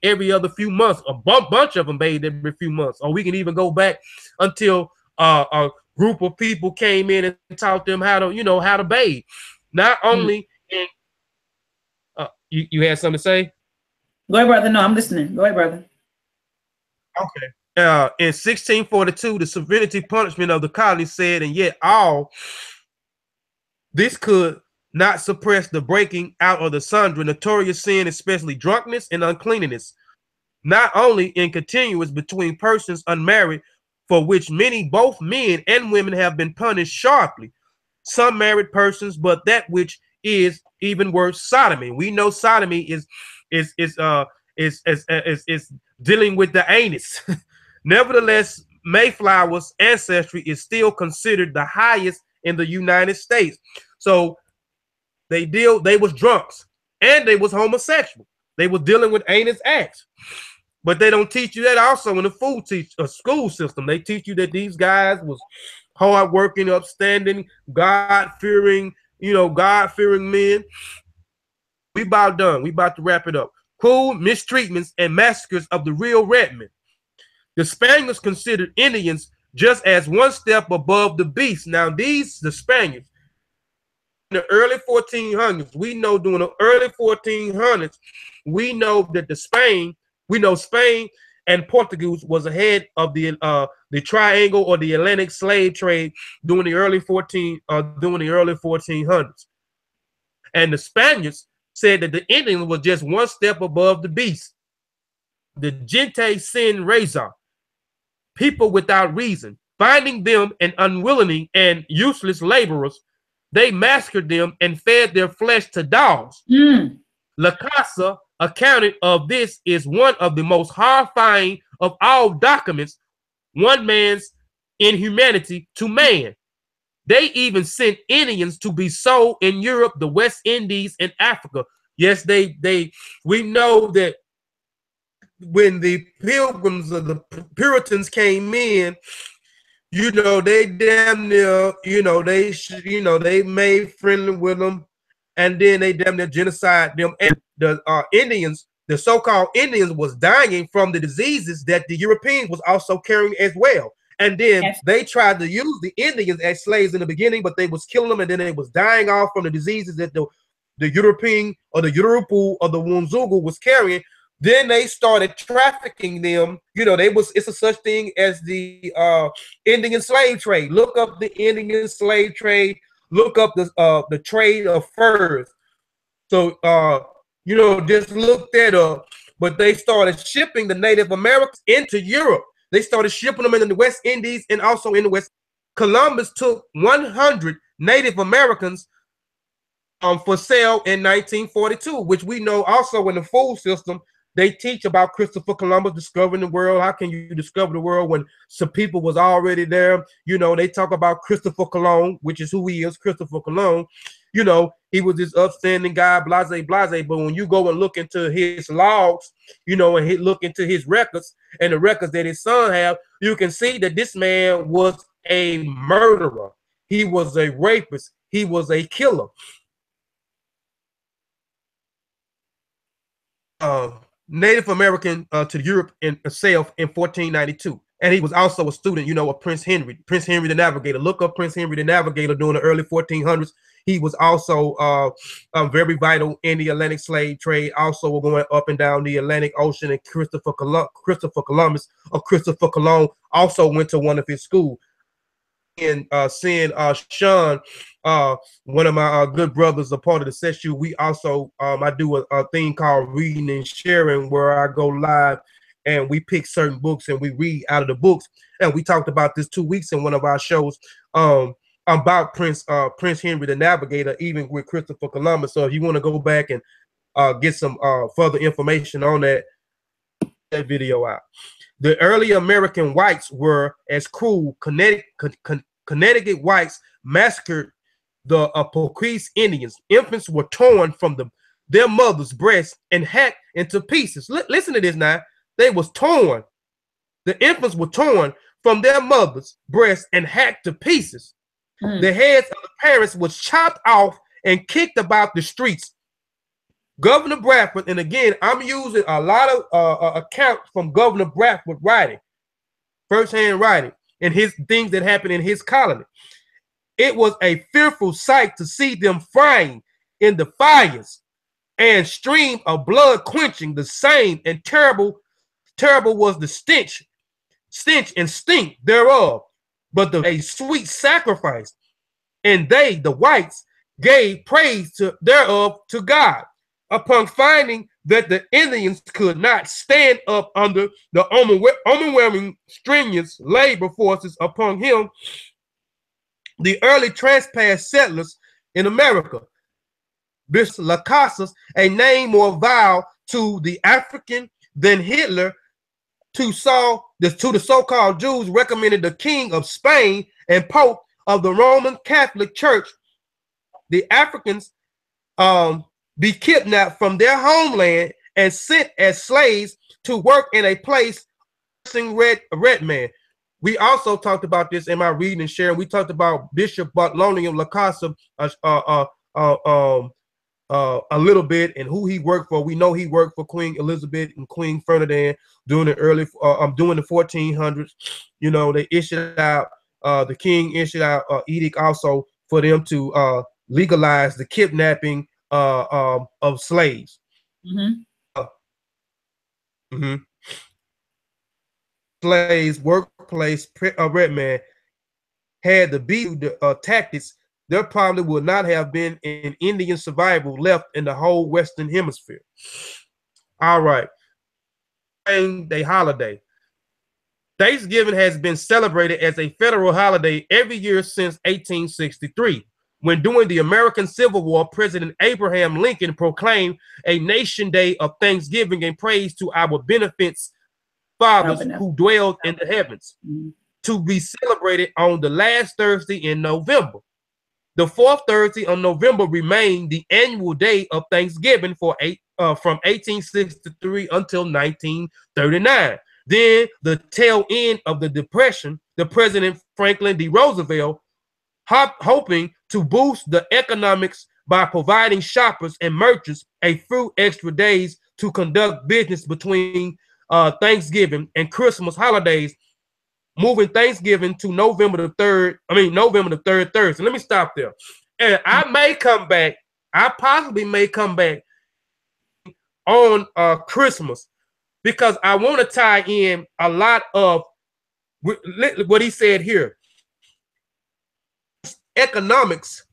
every other few months. A bunch of them bathed every few months. Or we can even go back until a group of people came in and taught them how to bathe. Not only in you had something to say? Go ahead, brother. No, I'm listening. Go ahead, brother. Okay. In 1642, the severity punishment of the colony said, and yet all this could not suppress the breaking out of the sundry notorious sin, especially drunkenness and uncleanness, not only in continuous between persons unmarried, for which many, both men and women, have been punished sharply. Some married persons, but that which is even worse, sodomy. We know sodomy is dealing with the anus. Nevertheless, Mayflower's ancestry is still considered the highest in the United States. So they was drunks and they was homosexual. They were dealing with anus acts. But they don't teach you that also in the school system. They teach you that these guys was hardworking, upstanding, God-fearing, God-fearing men. We about done. We about to wrap it up. Cruel mistreatments and massacres of the real red men. The Spaniards considered Indians just as one step above the beast. Now, the Spaniards, in the early 1400s, we know during the early 1400s, we know that Spain and Portugal was ahead of the triangle or the Atlantic slave trade during the early 1400s. And the Spaniards said that the Indians were just one step above the beast. The gente sin razón, people without reason. Finding them an unwilling and useless laborers, they massacred them and fed their flesh to dogs. Lacasa accounted of this is one of the most horrifying of all documents, one man's inhumanity to man. They even sent Indians to be sold in Europe, the West Indies, and Africa. Yes, we know that when the Pilgrims or the Puritans came in, you know, they damn near, you know, they made friendly with them, and then they damn near genocide them. And the Indians, the so-called Indians, was dying from the diseases that the Europeans was also carrying as well. And then they tried to use the Indians as slaves in the beginning, but they was killing them, and then they was dying off from the diseases that the European or the Yurupu or the Wunzugu was carrying. Then they started trafficking them. You know, it's a such thing as the Indian slave trade. Look up the Indian slave trade. Look up the trade of furs. So you know, just look that up. But they started shipping the Native Americans into Europe. They started shipping them in the West Indies and also in the West. Columbus took 100 Native Americans for sale in 1942, which we know also in the food system. They teach about Christopher Columbus discovering the world. How can you discover the world when some people was already there? You know, they talk about Christopher Colon, which is who he is, Christopher Colon. You know, he was this upstanding guy, blase, blase. But when you go and look into his logs, you know, and look into his records and the records that his son have, you can see that this man was a murderer. He was a rapist. He was a killer. Native American to Europe itself in 1492. And he was also a student, you know, of Prince Henry the Navigator. Look up Prince Henry the Navigator during the early 1400s. He was also very vital in the Atlantic slave trade, also going up and down the Atlantic Ocean. And Christopher Columbus or Christopher Colon also went to one of his schools. And seeing Sean, one of my good brothers, a part of the session, we also I do a thing called reading and sharing, where I go live and we pick certain books and we read out of the books. And we talked about this 2 weeks in one of our shows about Prince Henry the Navigator, even with Christopher Columbus. So if you want to go back and get some further information on that video out. The early American whites were as cruel. Connecticut whites massacred the Poquis Indians. Infants were torn from their mother's breasts and hacked into pieces. Listen to this now. They was torn. The infants were torn from their mother's breasts and hacked to pieces. The heads of the parents was chopped off and kicked about the streets. Governor Bradford, and again, I'm using a lot of accounts from Governor Bradford writing, firsthand writing, and his things that happened in his colony. It was a fearful sight to see them frying in the fires and stream of blood quenching the same, and terrible was the stench and stink thereof, but a sweet sacrifice. And they, the whites, gave praise thereof to God. Upon finding that the Indians could not stand up under the overwhelming strenuous labor forces upon him, the early trespass settlers in America, Bishop Lacasas, a name more vile to the African than Hitler, to the so-called Jews, recommended the King of Spain and Pope of the Roman Catholic Church, the Africans, be kidnapped from their homeland and sent as slaves to work in a place red man. We also talked about this in my reading and sharing. We talked about Bishop Bartholomew Lacasa a little bit and who he worked for. We know he worked for Queen Elizabeth and Queen Ferdinand during the during the 1400s. You know, they issued out the king issued out edict also for them to legalize the kidnapping of slaves. Slaves, workplace, red man had the beat tactics. There probably would not have been an Indian survival left in the whole Western Hemisphere. All right. Day holiday. Thanksgiving has been celebrated as a federal holiday every year since 1863. When during the American Civil War, President Abraham Lincoln proclaimed a nation day of thanksgiving and praise to our benefits fathers who dwelled in the heavens, to be celebrated on the last Thursday in November. The fourth Thursday of November remained the annual day of Thanksgiving from 1863 until 1939. Then, the tail end of the Depression, the President Franklin D. Roosevelt, hoping to boost the economics by providing shoppers and merchants a few extra days to conduct business between Thanksgiving and Christmas holidays, moving Thanksgiving to November the 3rd Thursday. Let me stop there. And I may come back. I possibly may come back on Christmas, because I want to tie in a lot of what he said here. Economics,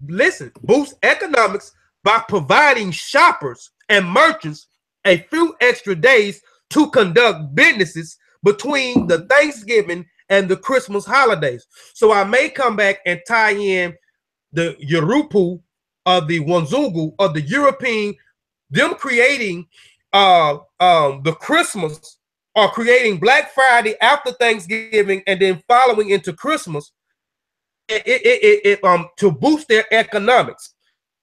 listen, boost economics by providing shoppers and merchants a few extra days to conduct businesses between the Thanksgiving and the Christmas holidays. So I may come back and tie in the Yorupu of the Wanzungu of the European, them creating the Christmas, or creating Black Friday after Thanksgiving and then following into Christmas, to boost their economics.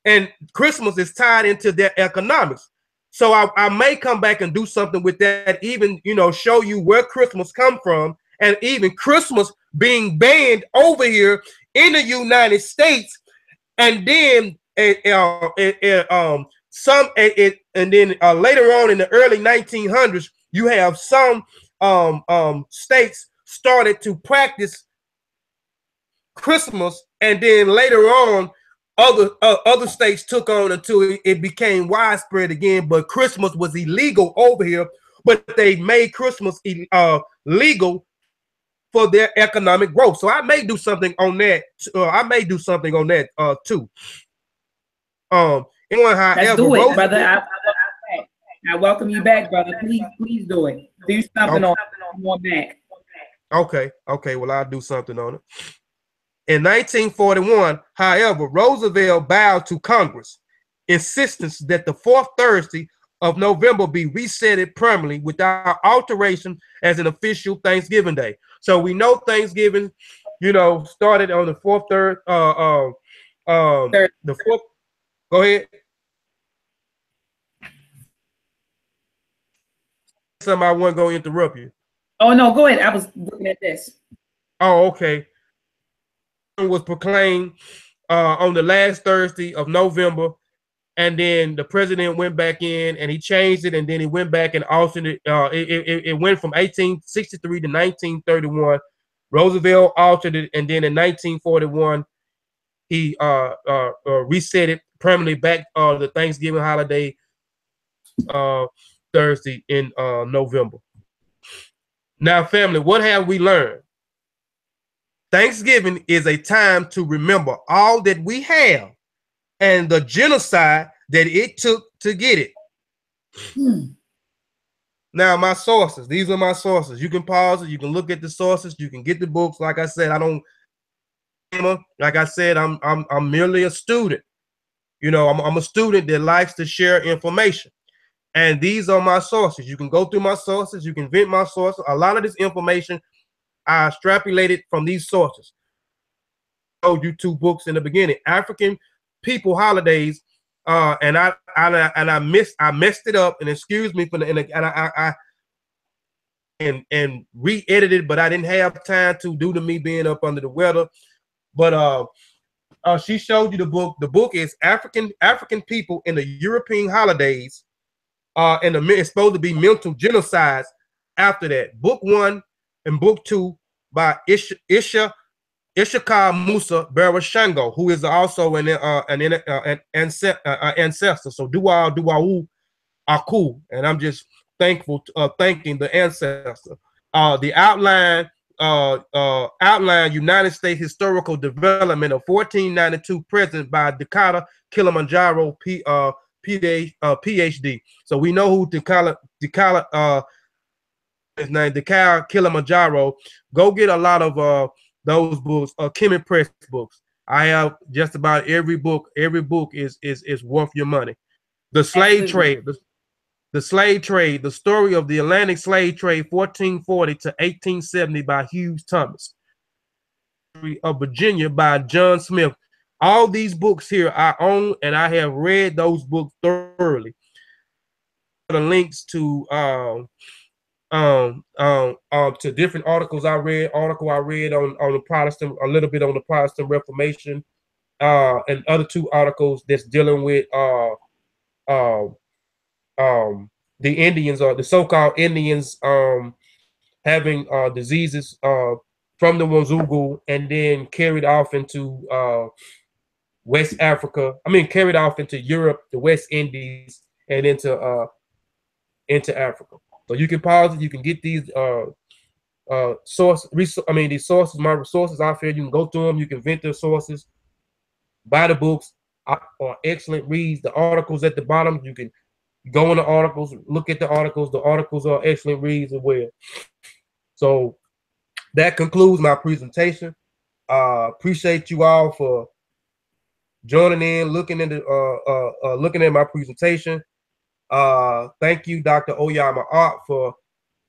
And Christmas is tied into their economics. So I may come back and do something with that, even, you know, show you where Christmas come from, and even Christmas being banned over here in the United States. And then later on in the early 1900s, you have some states started to practice Christmas, and then later on other states took on until it became widespread again. But Christmas was illegal over here, but they made Christmas legal for their economic growth. So I may do something on that. Too. Let's do it, brother. I welcome you back, brother. Please do it. Do something on more back. Okay. Well, I'll do something on it. In 1941, however, Roosevelt bowed to Congress, insisting that the fourth Thursday of November be reset permanently without alteration as an official Thanksgiving Day. So we know Thanksgiving, started on the fourth the fourth. Go ahead. Something I wasn't going to interrupt you. Oh no, go ahead. I was looking at this. Oh, okay. It was proclaimed on the last Thursday of November, and then the president went back in and he changed it, and then he went back and altered it. It went from 1863 to 1931. Roosevelt altered it, and then in 1941 he reset it permanently back the Thanksgiving holiday Thursday in November. Now, family, what have we learned? Thanksgiving is a time to remember all that we have and the genocide that it took to get it. Now, my sources, these are my sources. You can pause it, you can look at the sources, you can get the books. Like I said, I'm merely a student. I'm a student that likes to share information. And these are my sources. You can go through my sources, you can vent my sources. A lot of this information I extrapolated from these sources. I showed you two books in the beginning, African People Holidays, and I messed it up, and excuse me for and re-edited, but I didn't have time to due to me being up under the weather. But she showed you the book. The book is African People in the European Holidays, and it's supposed to be mental genocides after that. Book 1 and book 2 by Ishaka Musa Barashango, who is also an ancestor. So Duau Aku, and I'm just thankful thanking the ancestor. The outline United States historical development of 1492 present by Dakota Kilimanjaro PhD. So we know who Dakota his name, the Cow Kilimanjaro. Go get a lot of those books, Kemet Press books. I have just about every book. Every book is worth your money. The slave trade, the slave trade, the story of the Atlantic slave trade, 1440 to 1870 by Hugh Thomas. Of Virginia by John Smith. All these books here I own, and I have read those books thoroughly. The links to different articles I read. Article I read on the Protestant, a little bit on the Protestant Reformation, and other 2 articles that's dealing with the Indians, or the so-called Indians, having diseases from the Wazungu and then carried off into West Africa. I mean, carried off into Europe, the West Indies, and into Africa. So you can pause it. You can get these these sources, my resources out there. You can go through them. You can vent their sources. Buy the books. Are excellent reads. The articles at the bottom, you can go in the articles, look at the articles. The articles are excellent reads as well. So that concludes my presentation. Appreciate you all for joining in, looking at my presentation. Thank you, Dr. Oyama Art, for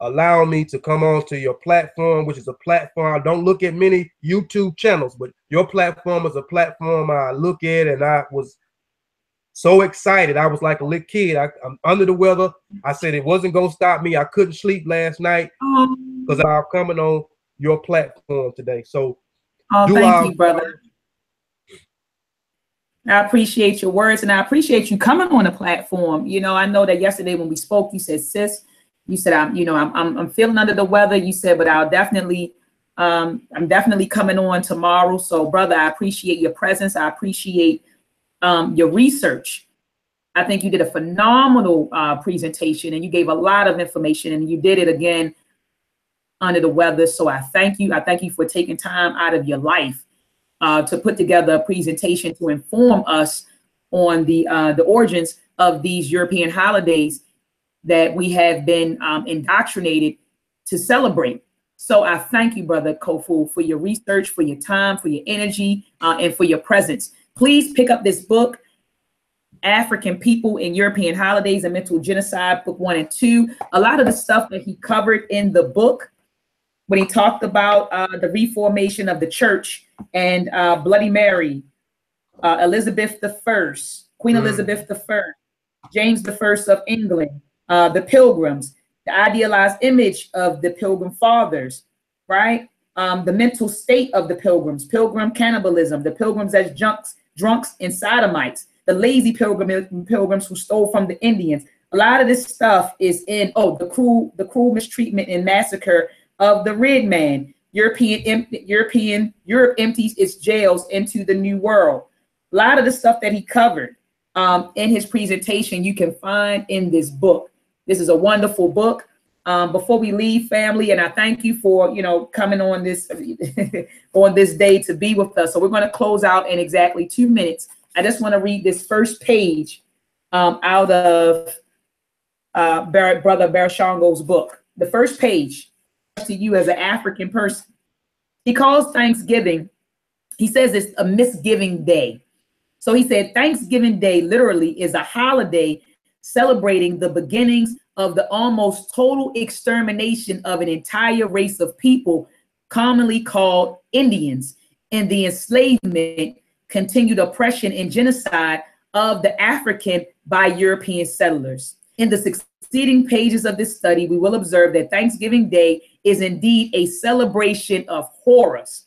allowing me to come on to your platform, which is a platform. I don't look at many YouTube channels, but your platform is a platform I look at, and I was so excited. I was like a little kid. I'm under the weather. I said it wasn't going to stop me. I couldn't sleep last night because I'm coming on your platform today. So thank you, brother. I appreciate your words, and I appreciate you coming on the platform. You know, I know that yesterday when we spoke, you said, sis, you said, I'm feeling under the weather. You said, but I'm definitely coming on tomorrow. So brother, I appreciate your presence. I appreciate your research. I think you did a phenomenal presentation, and you gave a lot of information, and you did it again under the weather. So I thank you. I thank you for taking time out of your life to put together a presentation to inform us on the origins of these European holidays that we have been indoctrinated to celebrate. So I thank you, Brother Kofu, for your research, for your time, for your energy, and for your presence. Please pick up this book, African People in European Holidays and Mental Genocide, book 1 and 2. A lot of the stuff that he covered in the book, when he talked about the reformation of the church and Bloody Mary, Elizabeth I, Queen Elizabeth I, James I of England, the Pilgrims, the idealized image of the Pilgrim Fathers, right? The mental state of the Pilgrims, pilgrim cannibalism, the Pilgrims as drunks and sodomites, the lazy pilgrims who stole from the Indians. A lot of this stuff is in, the cruel mistreatment and massacre of the Red Man. Europe empties its jails into the New World. A lot of the stuff that he covered in his presentation, you can find in this book. This is a wonderful book. Before we leave, family, and I thank you for coming on this on this day to be with us. So we're going to close out in exactly 2 minutes. I just want to read this first page out of Brother Bershango's book. The first page to you as an African person. He calls Thanksgiving, he says it's a misgiving day. So he said Thanksgiving Day literally is a holiday celebrating the beginnings of the almost total extermination of an entire race of people, commonly called Indians, and the enslavement, continued oppression, and genocide of the African by European settlers. In the succeeding pages of this study, we will observe that Thanksgiving Day is indeed a celebration of horrors.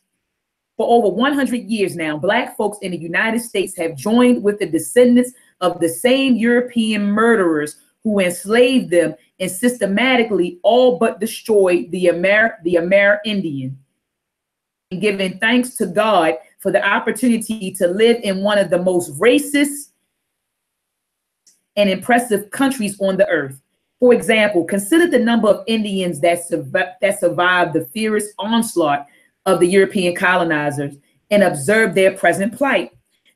For over 100 years now, Black folks in the United States have joined with the descendants of the same European murderers who enslaved them and systematically all but destroyed the Amerindian, and giving thanks to God for the opportunity to live in one of the most racist and impressive countries on the earth. For example, consider the number of Indians that survived the fierce onslaught of the European colonizers and observe their present plight.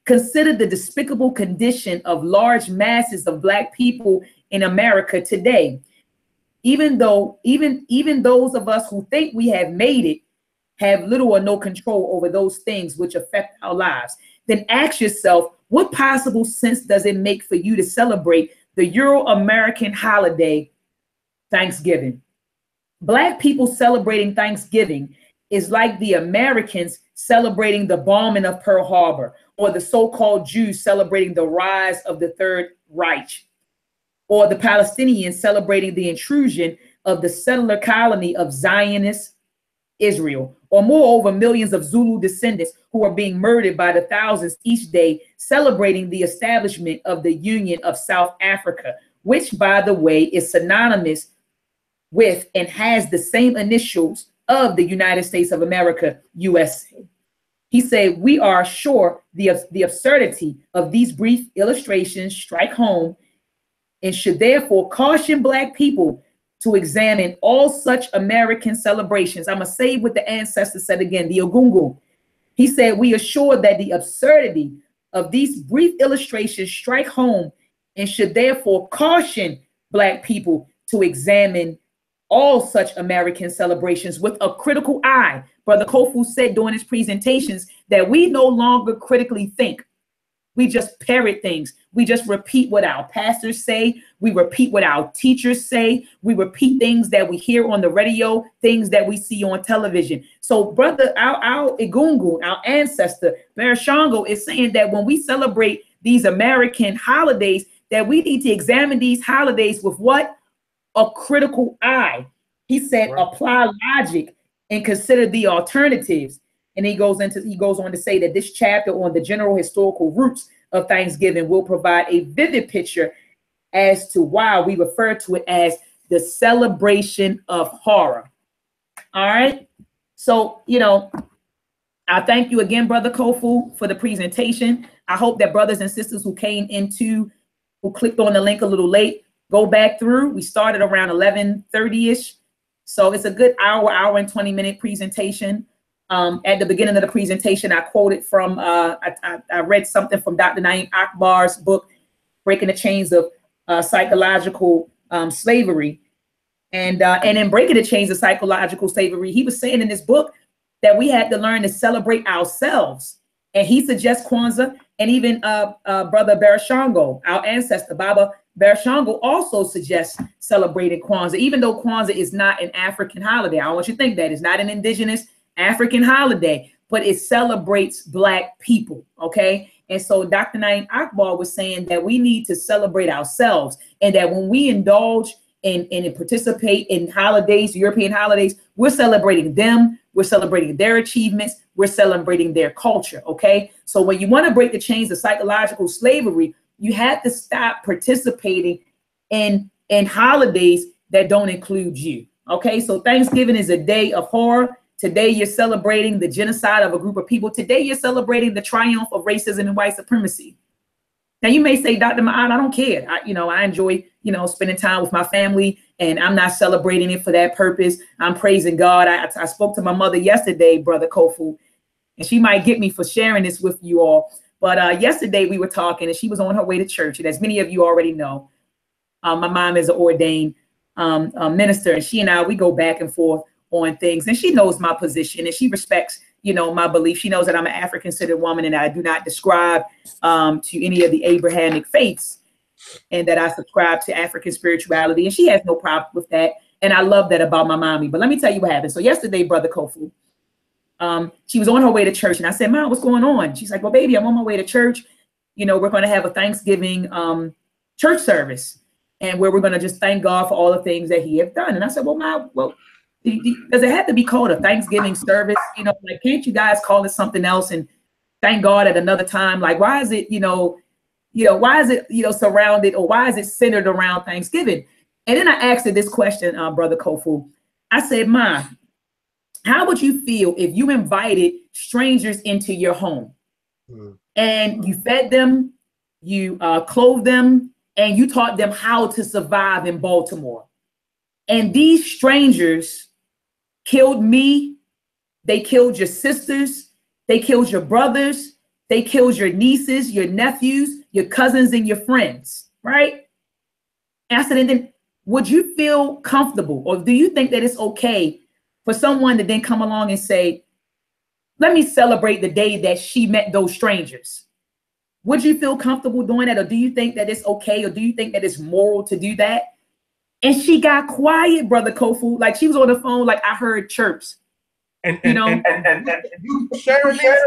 Consider the despicable condition of large masses of Black people in America today. even though even those of us who think we have made it have little or no control over those things which affect our lives. Then ask yourself, what possible sense does it make for you to celebrate the Euro-American holiday, Thanksgiving? Black people celebrating Thanksgiving is like the Americans celebrating the bombing of Pearl Harbor, or the so-called Jews celebrating the rise of the Third Reich, or the Palestinians celebrating the intrusion of the settler colony of Zionist Israel, or moreover, millions of Zulu descendants who are being murdered by the thousands each day, celebrating the establishment of the Union of South Africa, which, by the way, is synonymous with and has the same initials of the United States of America, USA. He said, we are sure the absurdity of these brief illustrations strike home and should therefore caution Black people to examine all such American celebrations. I'm going to say what the ancestors said again, the Egungun. He said, we are sure that the absurdity of these brief illustrations strike home and should therefore caution Black people to examine all such American celebrations with a critical eye. Brother Kofu said during his presentations that we no longer critically think. We just parrot things. We just repeat what our pastors say. We repeat what our teachers say. We repeat things that we hear on the radio, things that we see on television. So brother, our Egungun, our ancestor, Bereshango, is saying that when we celebrate these American holidays, that we need to examine these holidays with what? A critical eye. He said, right. Apply logic and consider the alternatives. And he goes on to say that this chapter on the general historical roots of Thanksgiving will provide a vivid picture as to why we refer to it as the celebration of horror. All right. So, I thank you again, Brother Kofu, for the presentation. I hope that brothers and sisters who clicked on the link a little late, go back through. We started around 11:30-ish. So it's a good hour and 20-minute presentation. At the beginning of the presentation, I quoted from, I read something from Dr. Na'im Akbar's book, Breaking the Chains of Psychological Slavery. And in Breaking the Chains of Psychological Slavery, he was saying in this book that we had to learn to celebrate ourselves. And he suggests Kwanzaa, and even Brother Bereshango, our ancestor, Baba Bereshango, also suggests celebrating Kwanzaa, even though Kwanzaa is not an African holiday. I want you to think that it's not an indigenous African holiday, but it celebrates Black people, okay? And so Dr. Na'im Akbar was saying that we need to celebrate ourselves, and that when we indulge and participate in holidays, European holidays, we're celebrating them, we're celebrating their achievements, we're celebrating their culture, okay? So when you want to break the chains of psychological slavery, you have to stop participating in holidays that don't include you, okay? So Thanksgiving is a day of horror. Today, you're celebrating the genocide of a group of people. Today, you're celebrating the triumph of racism and white supremacy. Now, you may say, Dr. Ma'at, I don't care. I enjoy, spending time with my family, and I'm not celebrating it for that purpose. I'm praising God. I spoke to my mother yesterday, Brother Kofu, and she might get me for sharing this with you all. But yesterday we were talking, and she was on her way to church. And as many of you already know, my mom is an ordained minister, and she and I, we go back and forth on things, and she knows my position, and she respects, my belief. She knows that I'm an African-centered woman, and I do not describe to any of the Abrahamic faiths, and that I subscribe to African spirituality, and she has no problem with that. And I love that about my mommy. But let me tell you what happened. So yesterday, Brother Kofu, she was on her way to church, and I said, Mom, what's going on? She's like, well, baby, I'm on my way to church. We're going to have a Thanksgiving church service, and where we're going to just thank God for all the things that he has done. And I said, well, Mom, does it have to be called a Thanksgiving service? Like, can't you guys call it something else and thank God at another time? Like, why is it, why is it, surrounded, or why is it centered around Thanksgiving? And then I asked her this question, Brother Kofu. I said, Ma, how would you feel if you invited strangers into your home and you fed them, you clothed them, and you taught them how to survive in Baltimore? And these strangers killed me, they killed your sisters, they killed your brothers, they killed your nieces, your nephews, your cousins, and your friends, right? And I said, and then would you feel comfortable, or do you think that it's okay for someone to then come along and say, let me celebrate the day that she met those strangers? Would you feel comfortable doing that? Or do you think that it's okay? Or do you think that it's moral to do that? And she got quiet, Brother Kofu. Like, she was on the phone, like, I heard chirps. And you sharing this,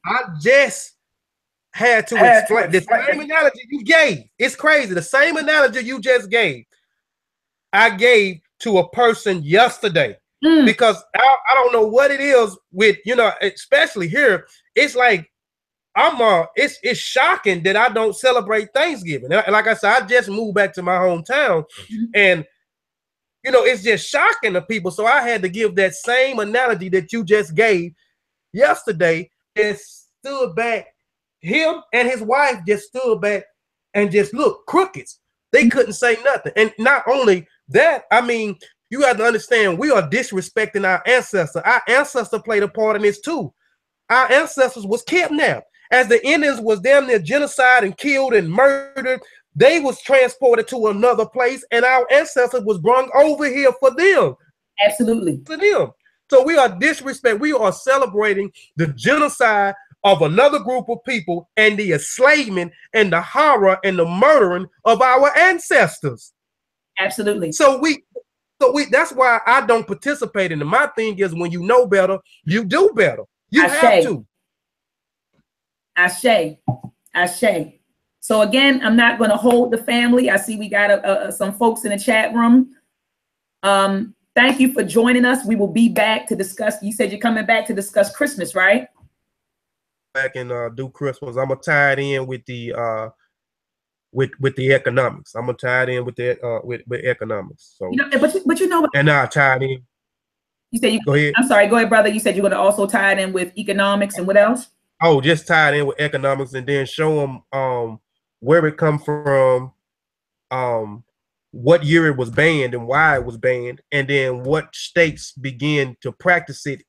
I just had to explain the same analogy you gave. It's crazy. The same analogy you just gave, I gave to a person yesterday. Because I don't know what it is with, you know, especially here. It's like it's shocking that I don't celebrate Thanksgiving. Like I said, I just moved back to my hometown, and you know, it's just shocking to people. So I had to give that same analogy that you just gave yesterday. Just stood back, him and his wife just stood back and just looked crickets. They couldn't say nothing. And not only that, I mean, you got to understand, we are disrespecting our ancestors. Our ancestors played a part in this too. Our ancestors was kidnapped. As the Indians was damn near genocide and killed and murdered, they was transported to another place, and our ancestors was brought over here for them. Absolutely. For them. So we are disrespect. We are celebrating the genocide of another group of people and the enslavement and the horror and the murdering of our ancestors. Absolutely. So that's why I don't participate in it. My thing is, when you know better, you do better. You have to. Ashe. So again, I'm not going to hold the family. I see we got some folks in the chat room. Thank you for joining us. We will be back to discuss. You said you're coming back to discuss Christmas, right? Back and do Christmas. I'm gonna tie it in with the with the economics. I'm gonna tie it in with the with economics. So, you know, but you know what? And I tied in. You said you go ahead. I'm sorry. Go ahead, brother. You said you're going to also tie it in with economics and what else? Oh, just tie it in with economics and then show them where it come from, what year it was banned and why it was banned, and then what states began to practice it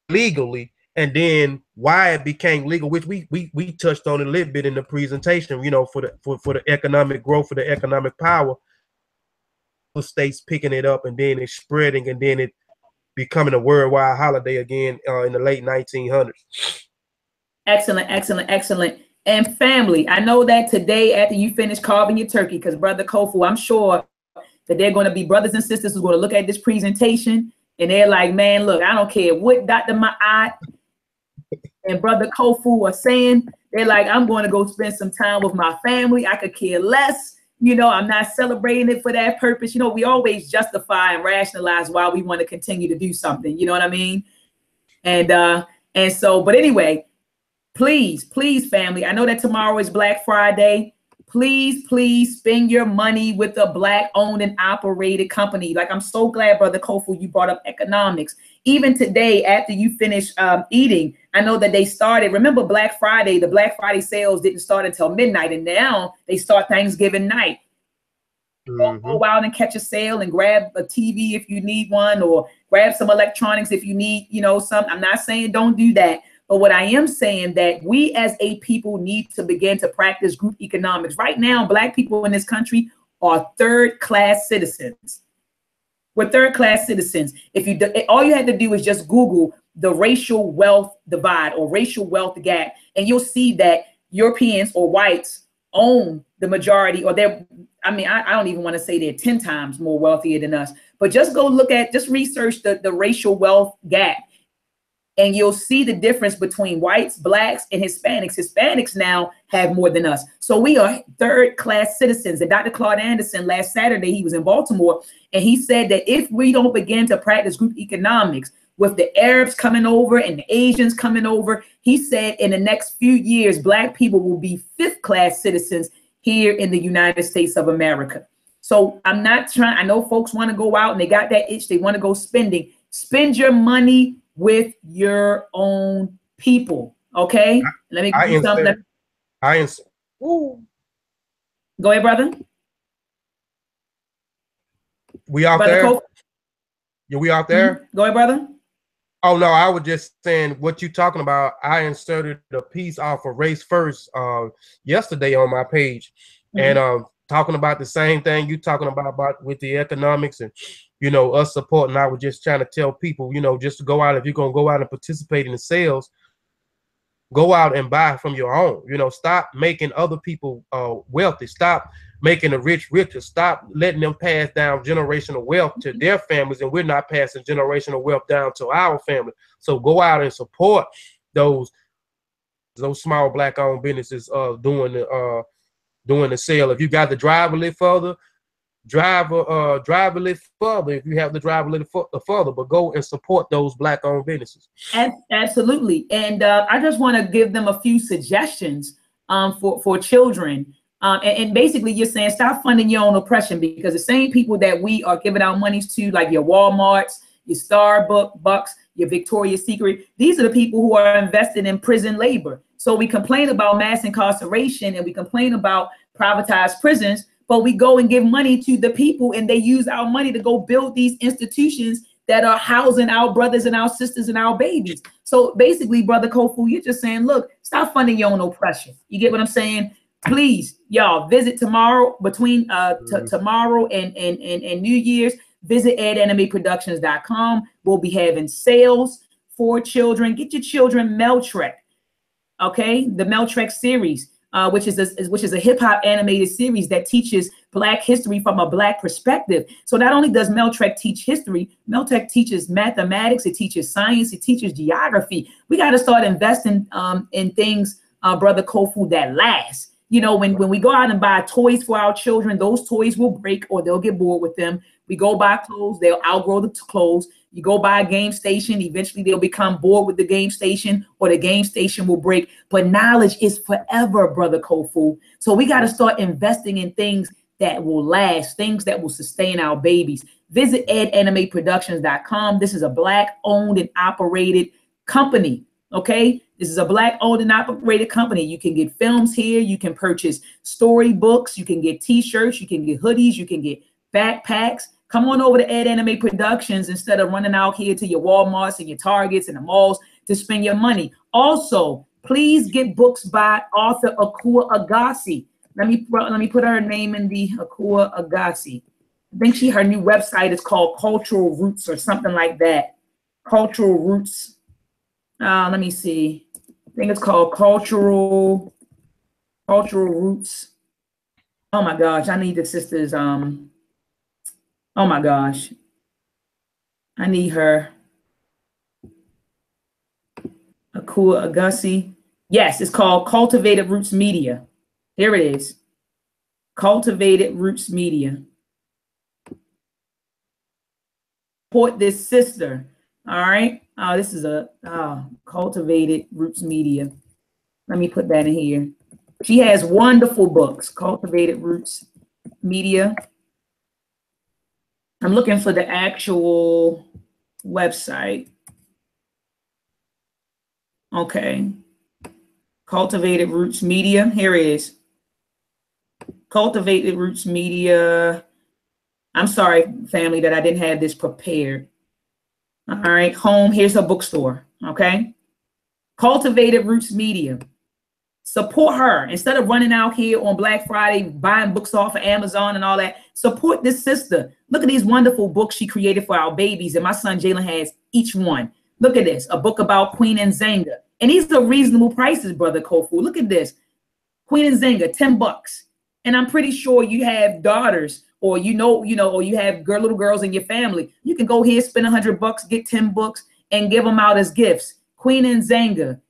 legally, and then why it became legal, which we touched on a little bit in the presentation. You know, for the economic growth, for the economic power, the states picking it up, and then it's spreading, and then it becoming a worldwide holiday again in the late 1900s. Excellent. And family, I know that today, after you finish carving your turkey, because Brother Kofu, I'm sure that they're going to be brothers and sisters who's going to look at this presentation and they're like, man, look, I don't care what Dr. Ma'at and Brother Kofu are saying. They're like, I'm going to go spend some time with my family. I could care less. You know, I'm not celebrating it for that purpose. You know, we always justify and rationalize why we want to continue to do something. You know what I mean? And so, but anyway, please, family, I know that tomorrow is Black Friday. Please spend your money with a Black owned and operated company. Like, I'm so glad, Brother Kofu, you brought up economics. Even today, after you finish eating, I know that they started, remember Black Friday, the Black Friday sales didn't start until midnight, and now they start Thanksgiving night. Go out and catch a sale and grab a TV if you need one, or grab some electronics if you need, you know, some. I'm not saying don't do that. But what I am saying that we as a people need to begin to practice group economics. Right now, Black people in this country are third-class citizens. We're third-class citizens. If you all you had to do is just Google the racial wealth divide or racial wealth gap, and you'll see that Europeans or whites own the majority, or they're, I mean, I don't even want to say they're 10 times more wealthier than us, but just go look at, just research the racial wealth gap. And you'll see the difference between whites, Blacks, and Hispanics. Hispanics now have more than us. So we are third-class citizens. And Dr. Claude Anderson, last Saturday, he was in Baltimore, and he said that if we don't begin to practice group economics with the Arabs coming over and the Asians coming over, he said in the next few years, Black people will be fifth-class citizens here in the United States of America. So I'm not trying, I know folks want to go out and they got that itch, they want to go spending. Spend your money with your own people, okay? Let me give you something. Go ahead, brother. We out brother there? Kofi? Yeah, we out there? Go ahead, brother. Oh, no, I was just saying what you talking about. I inserted a piece off of Race First yesterday on my page. And talking about the same thing you talking about with the economics and, you know, us supporting. I was just trying to tell people, you know, just to go out, if you're going to go out and participate in the sales, go out and buy from your own. You know, stop making other people wealthy. Stop making the rich richer. Stop letting them pass down generational wealth to their families, and we're not passing generational wealth down to our family. So go out and support those small Black-owned businesses doing the sale. If you got to drive a little further, drive a little further. If you have to drive a little further, but go and support those Black-owned businesses. Absolutely. And I just want to give them a few suggestions for children. And basically, you're saying stop funding your own oppression, because the same people that we are giving our monies to, like your Walmarts, your Starbucks, your Victoria's Secret, these are the people who are invested in prison labor. So we complain about mass incarceration and we complain about privatized prisons, but we go and give money to the people, and they use our money to go build these institutions that are housing our brothers and our sisters and our babies. So basically, Brother Kofu, you're just saying, look, stop funding your own oppression. You get what I'm saying? Please, y'all, visit tomorrow, between tomorrow and New Year's, visit EdAnimeProductions.com. We'll be having sales for children. Get your children Meltrek, okay? The Meltrek series, which is a hip hop animated series that teaches Black history from a Black perspective. So not only does Meltrek teach history, Meltrek teaches mathematics, it teaches science, it teaches geography. We got to start investing in things, Brother Kofu, that last. You know, when we go out and buy toys for our children, those toys will break or they'll get bored with them. We go buy clothes, they'll outgrow the clothes. You go buy a game station, eventually they'll become bored with the game station, or the game station will break. But knowledge is forever, Brother Kofu. So we got to start investing in things that will last, things that will sustain our babies. Visit EdAnimeProductions.com. This is a Black owned and operated company. Okay, this is a Black owned and operated company. You can get films here. You can purchase storybooks. You can get T-shirts. You can get hoodies. You can get backpacks. Come on over to Ed Anime Productions instead of running out here to your Walmarts and your Targets and the malls to spend your money. Also, please get books by author Akua Agassi. Let me put her name in the Akua Agassi. I think her new website is called Cultural Roots or something like that. Cultural Roots. Let me see. I think it's called Cultural Roots. Oh my gosh, I need the sisters. Oh my gosh, I need her. Akua Agassi. Yes, it's called Cultivated Roots Media. Here it is. Cultivated Roots Media. Support this sister. All right. This is a Cultivated Roots Media. Let me put that in here. She has wonderful books. Cultivated Roots Media. I'm looking for the actual website. Okay. Cultivated Roots Media. Here it is. Cultivated Roots Media. I'm sorry, family, that I didn't have this prepared. All right, home, here's her bookstore, okay? Cultivated Roots Media. Support her. Instead of running out here on Black Friday, buying books off of Amazon and all that, support this sister. Look at these wonderful books she created for our babies, and my son Jalen has each one. Look at this, a book about Queen Nzinga. And these are reasonable prices, Brother Kofu. Look at this, Queen Nzinga, $10. And I'm pretty sure you have daughters, or or you have little girls in your family. You can go here, spend $100, get 10 books, and give them out as gifts. Queen Nzinga,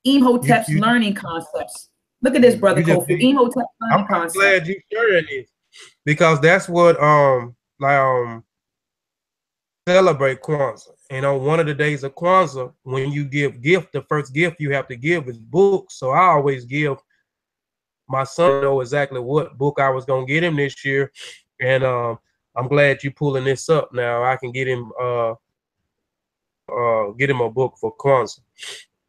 Imhotep's learning concepts. Look at this, Brother Kofi. Imhotep's learning concepts. I'm glad you sharing this, because that's what celebrate Kwanzaa. And on one of the days of Kwanzaa, when you give gift, the first gift you have to give is books. So I always give my son know exactly what book I was gonna get him this year. And I'm glad you pulling this up now. I can get him a book for Kwanzaa.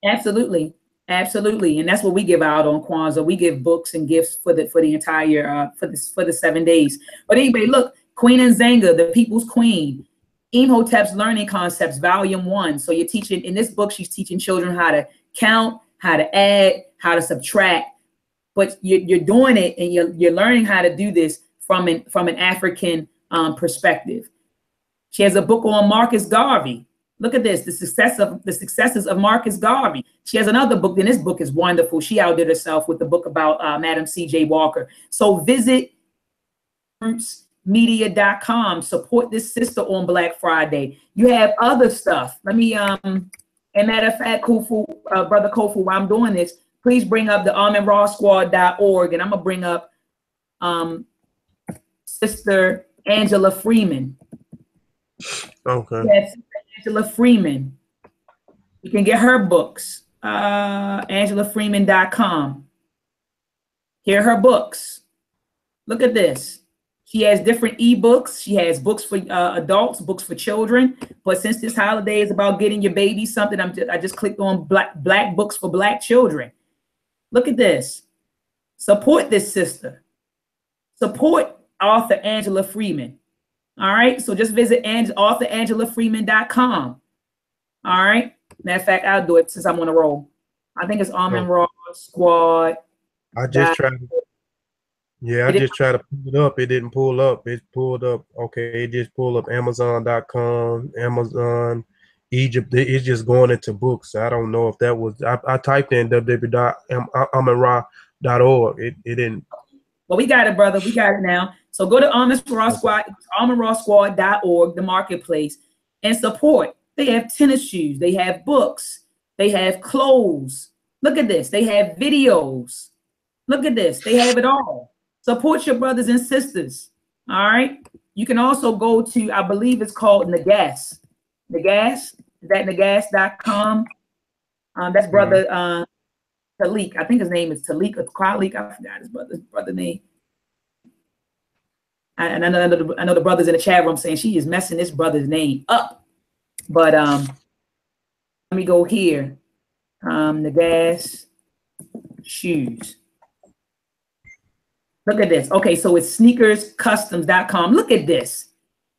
Absolutely. Absolutely. And that's what we give out on Kwanzaa. We give books and gifts for the entire for the 7 days. But anyway, look, Queen Nzinga, the People's Queen, Imhotep's Learning Concepts, Volume 1. So you're teaching in this book, she's teaching children how to count, how to add, how to subtract. but you're doing it and you're learning how to do this from an African perspective. She has a book on Marcus Garvey. Look at this, the successes of Marcus Garvey. She has another book, and this book is wonderful. She outdid herself with the book about Madam C.J. Walker. So visit media.com. Support this sister on Black Friday. You have other stuff. Let me, and matter of fact, Kofu, Brother Kofu, while I'm doing this, please bring up the AmenRaSquad.org, and I'm going to bring up Sister Angela Freeman. Okay. Yes, Angela Freeman. You can get her books, AngelaFreeman.com. Here are her books. Look at this. She has different ebooks. She has books for adults, books for children. But since this holiday is about getting your baby something, I just clicked on black books for Black children. Look at this. Support this sister. Support author Angela Freeman. All right. So just visit authorAngelaFreeman.com. All right. Matter of fact, I'll do it since I'm on a roll. I think it's Amen Raw Squad. I just tried. Yeah, I just tried to pull it up. It didn't pull up. It pulled up. Okay, it just pulled up Amazon.com, Amazon, Egypt. It's just going into books. I don't know if that was. I typed in www.amenra.org. It didn't. Well, we got it, brother. We got it now. So go to AmenRaSquad.org, the marketplace, and support. They have tennis shoes. They have books. They have clothes. Look at this. They have videos. Look at this. They have it all. Support your brothers and sisters. All right. You can also go to, I believe it's called Nagas. Nagas. Is that Nagas.com? That's brother Talik. I think his name is Talik or Kwalik. I forgot his brother name. And I know the brothers in the chat room saying she is messing this brother's name up. But let me go here. Nagas shoes. Look at this. Okay, so it's sneakerscustoms.com. Look at this.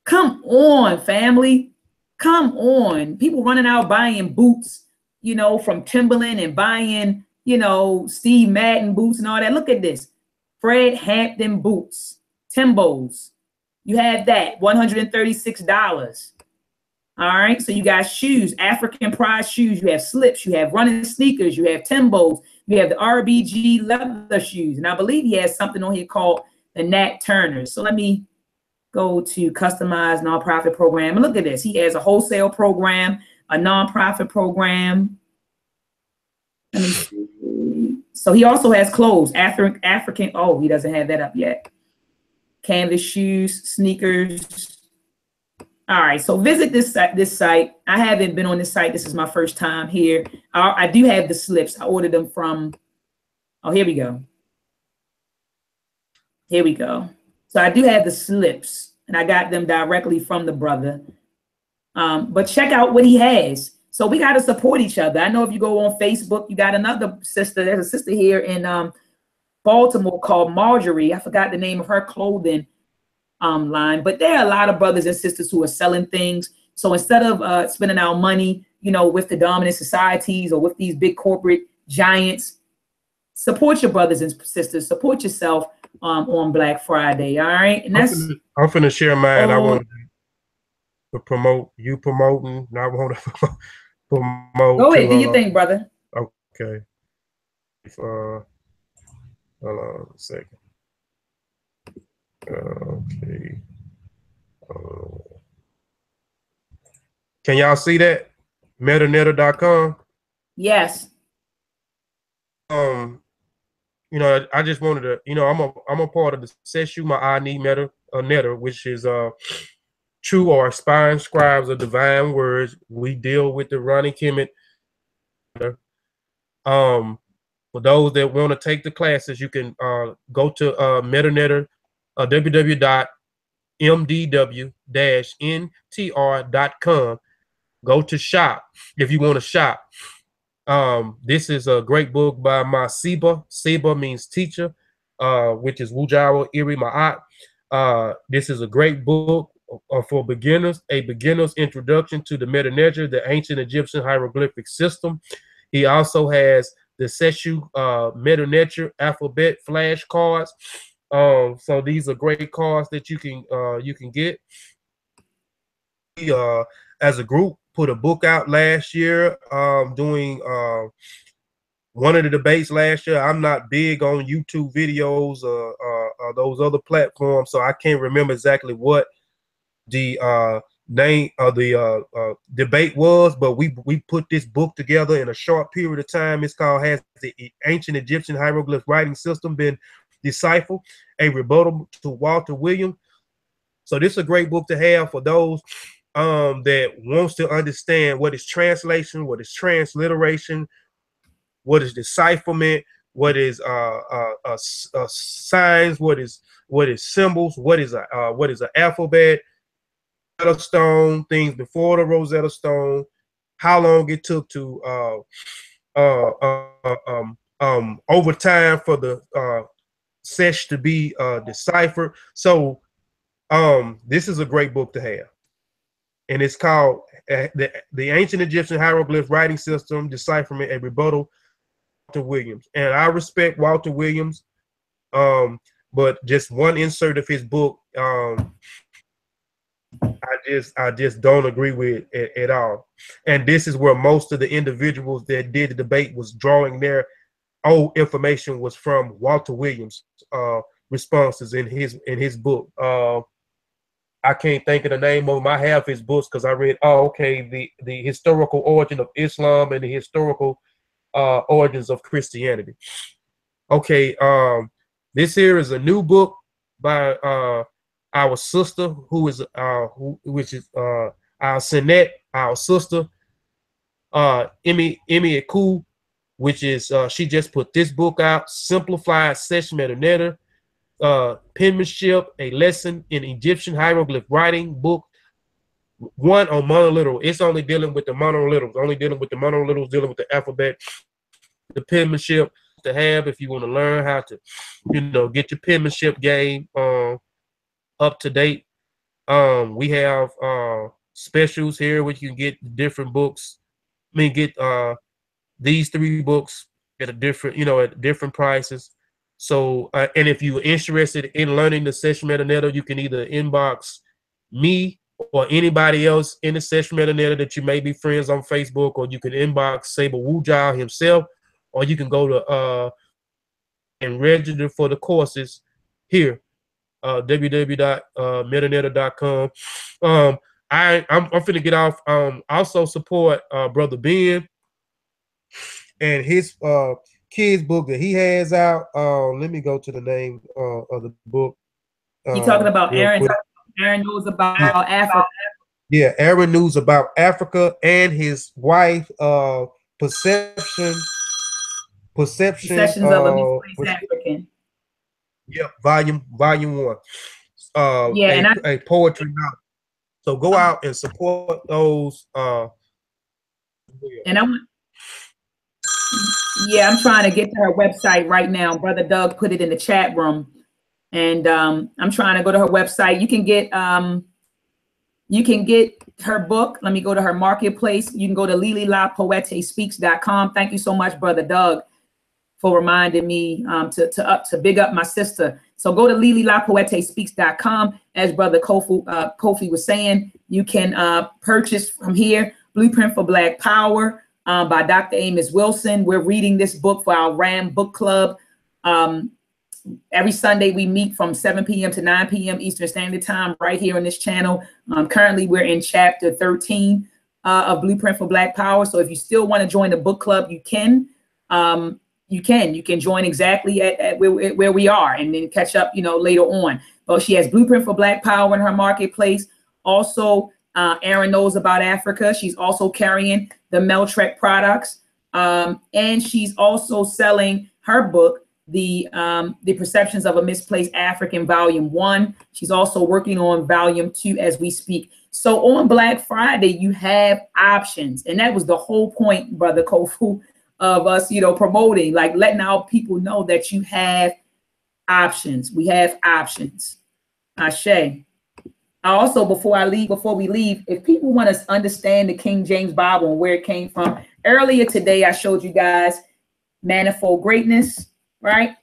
Come on, family. Come on. People running out buying boots, you know, from Timberland and buying, you know, Steve Madden boots and all that. Look at this. Fred Hampton boots, Timbos. You have that, $136. All right, so you got shoes, African pride shoes. You have slips, you have running sneakers, you have Timbos, you have the RBG leather shoes. And I believe he has something on here called the Nat Turners. So let me go to customized nonprofit program. And look at this. He has a wholesale program, a nonprofit program. Let me see. So he also has clothes, African. Oh, he doesn't have that up yet. Canvas shoes, sneakers. All right, so visit this site. I haven't been on this site. This is my first time here. I do have the slips. I ordered them from, oh, here we go. Here we go. So I do have the slips, and I got them directly from the brother. But check out what he has. So we got to support each other. I know if you go on Facebook, you got another sister. There's a sister here in Baltimore called Marjorie. I forgot the name of her clothing line, but there are a lot of brothers and sisters who are selling things. So instead of spending our money, you know, with the dominant societies or with these big corporate giants, support your brothers and sisters, support yourself on Black Friday. All right. And that's I'm finna share mine. I want to promote you promoting. And I want to promote. Go ahead, do your thing, brother. Okay. Hold on a second. Okay. Can y'all see that? Metanetter.com. Yes. You know, I just wanted to, you know, I'm a part of the Seshu Ma'ani Netter, which is true or aspiring scribes of divine words. We deal with the Ronnie Kemet. For those that want to take the classes, you can go to Metanetter. www.mdw-ntr.com. Go to shop if you want to shop. This is a great book by my Seba. Seba means teacher, which is Wujawa Iri Ma'at. This is a great book for beginners, a beginner's introduction to the Metanetter, the ancient Egyptian hieroglyphic system. He also has the Seshu Medu Neter alphabet flashcards. So these are great cards that you can get. We as a group put a book out last year, doing one of the debates last year. I'm not big on YouTube videos or those other platforms, so I can't remember exactly what the name of the debate was, but we put this book together in a short period of time. It's called "Has the Ancient Egyptian Hieroglyph Writing System Been Deciphered? A Rebuttal to Walter Williams." So this is a great book to have for those that wants to understand what is translation, what is transliteration, what is decipherment, what is signs, what is symbols, what is an alphabet, Rosetta Stone, things before the Rosetta Stone, how long it took to over time for the sesh to be deciphered. So this is a great book to have, and it's called the Ancient Egyptian Hieroglyph Writing System Decipherment: A Rebuttal. Walter Williams. And I respect Walter Williams, but just one insert of his book, I just don't agree with it at all. And this is where most of the individuals that did the debate was drawing their old information was from Walter Williams' responses in his book. I can't think of the name of them. I have his books because I read, the historical origin of Islam and the historical origins of Christianity. Okay, this here is a new book by our sister, which is our Sinet, our sister, Emmy Eku, which is she just put this book out, Simplified Sesh Medu Neter, Penmanship: A Lesson in Egyptian Hieroglyph Writing, book 1 on monoliteral. It's only dealing with the monoliterals, dealing with the alphabet, the penmanship to have if you want to learn how to, get your penmanship game up to date. We have specials here where you can get different books. Get these 3 books at a different, at different prices. So, and if you're interested in learning the Sesh Medu Neter, you can either inbox me or anybody else in the Sesh Medu Neter that you may be friends on Facebook, or you can inbox Saber Wujal himself, or you can go to and register for the courses here, www.meduneter.com. I'm finna get off. Also support Brother Ben and his kids book that he has out. Let me go to the name of the book. You talking about Aaron? Aaron Knows About Africa. Yeah, Aaron Knows About Africa, and his wife, Perceptions of a Misplaced African. Yeah, volume 1. Yeah, a poetry novel. So go out and support those. And I'm trying to get to her website right now. Brother Doug put it in the chat room, and I'm trying to go to her website. You can get her book. Let me go to her marketplace. You can go to LiliLaPoetespeaks.com. Thank you so much, Brother Doug, for reminding me to big up my sister. So go to LiliLaPoetespeaks.com. As Brother Kofi was saying, you can purchase from here Blueprint for Black Power by Dr. Amos Wilson. We're reading this book for our RAM book club. Every Sunday we meet from 7 p.m. to 9 p.m. Eastern Standard Time right here on this channel. Currently we're in chapter 13 of Blueprint for Black Power. So if you still want to join the book club, you can. You can join exactly at where we are, and then catch up, later on. But she has Blueprint for Black Power in her marketplace. Also, Aaron Knows About Africa. She's also carrying the Meltrek products, and she's also selling her book, the Perceptions of a Misplaced African, Volume 1. She's also working on Volume 2 as we speak. So on Black Friday, you have options, and that was the whole point, Brother Kofu, of us, promoting, like letting our people know that you have options. We have options. Ashe. Also, before we leave, if people want to understand the King James Bible and where it came from, earlier today I showed you guys Manifold Greatness, right?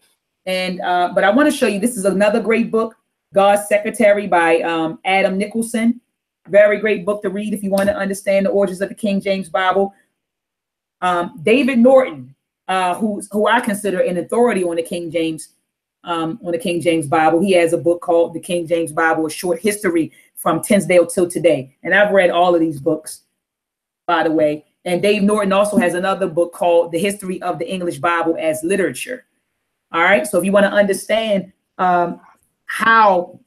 And but I want to show you, this is another great book, God's Secretary by Adam Nicholson. Very great book to read if you want to understand the origins of the King James Bible. David Norton, who I consider an authority on the King James Bible. He has a book called The King James Bible, A Short History from Tinsdale till Today. And I've read all of these books, by the way. And Dave Norton also has another book called The History of the English Bible as Literature. All right. So if you want to understand how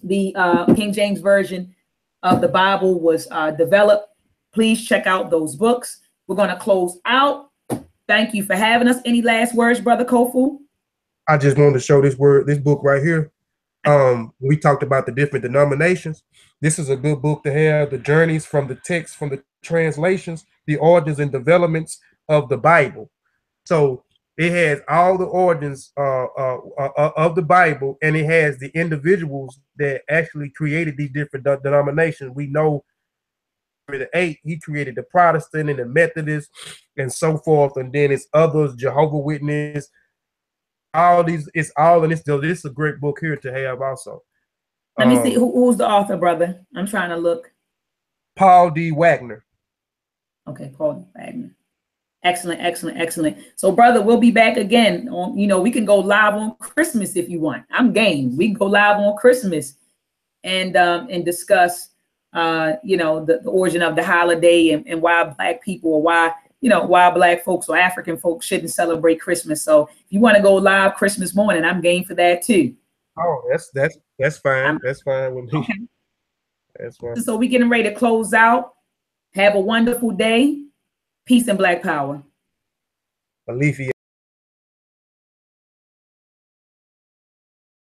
the King James Version of the Bible was developed, please check out those books. We're going to close out. Thank you for having us. Any last words, Brother Kofu? I just wanted to show this book right here. We talked about the different denominations. This is a good book to have, the journeys from the text, from the translations, the origins and developments of the Bible. So it has all the origins of the Bible, and it has the individuals that actually created these different denominations. We know the 8, he created the Protestant and the Methodist and so forth, and then it's others, Jehovah's Witness. All these, it's all in this. This is a great book here to have also. Let me see who's the author, brother. I'm trying to look. Paul D. Wagner. Okay, Paul D. Wagner. Excellent, excellent, excellent. So, brother, we'll be back again. We can go live on Christmas if you want. I'm game. We can go live on Christmas and discuss, the origin of the holiday and why Black people, or why Black folks or African folks shouldn't celebrate Christmas. So, if you want to go live Christmas morning, I'm game for that too. Oh, that's fine. That's fine with me. Okay. That's fine. So we're getting ready to close out. Have a wonderful day. Peace and Black power. Alethea.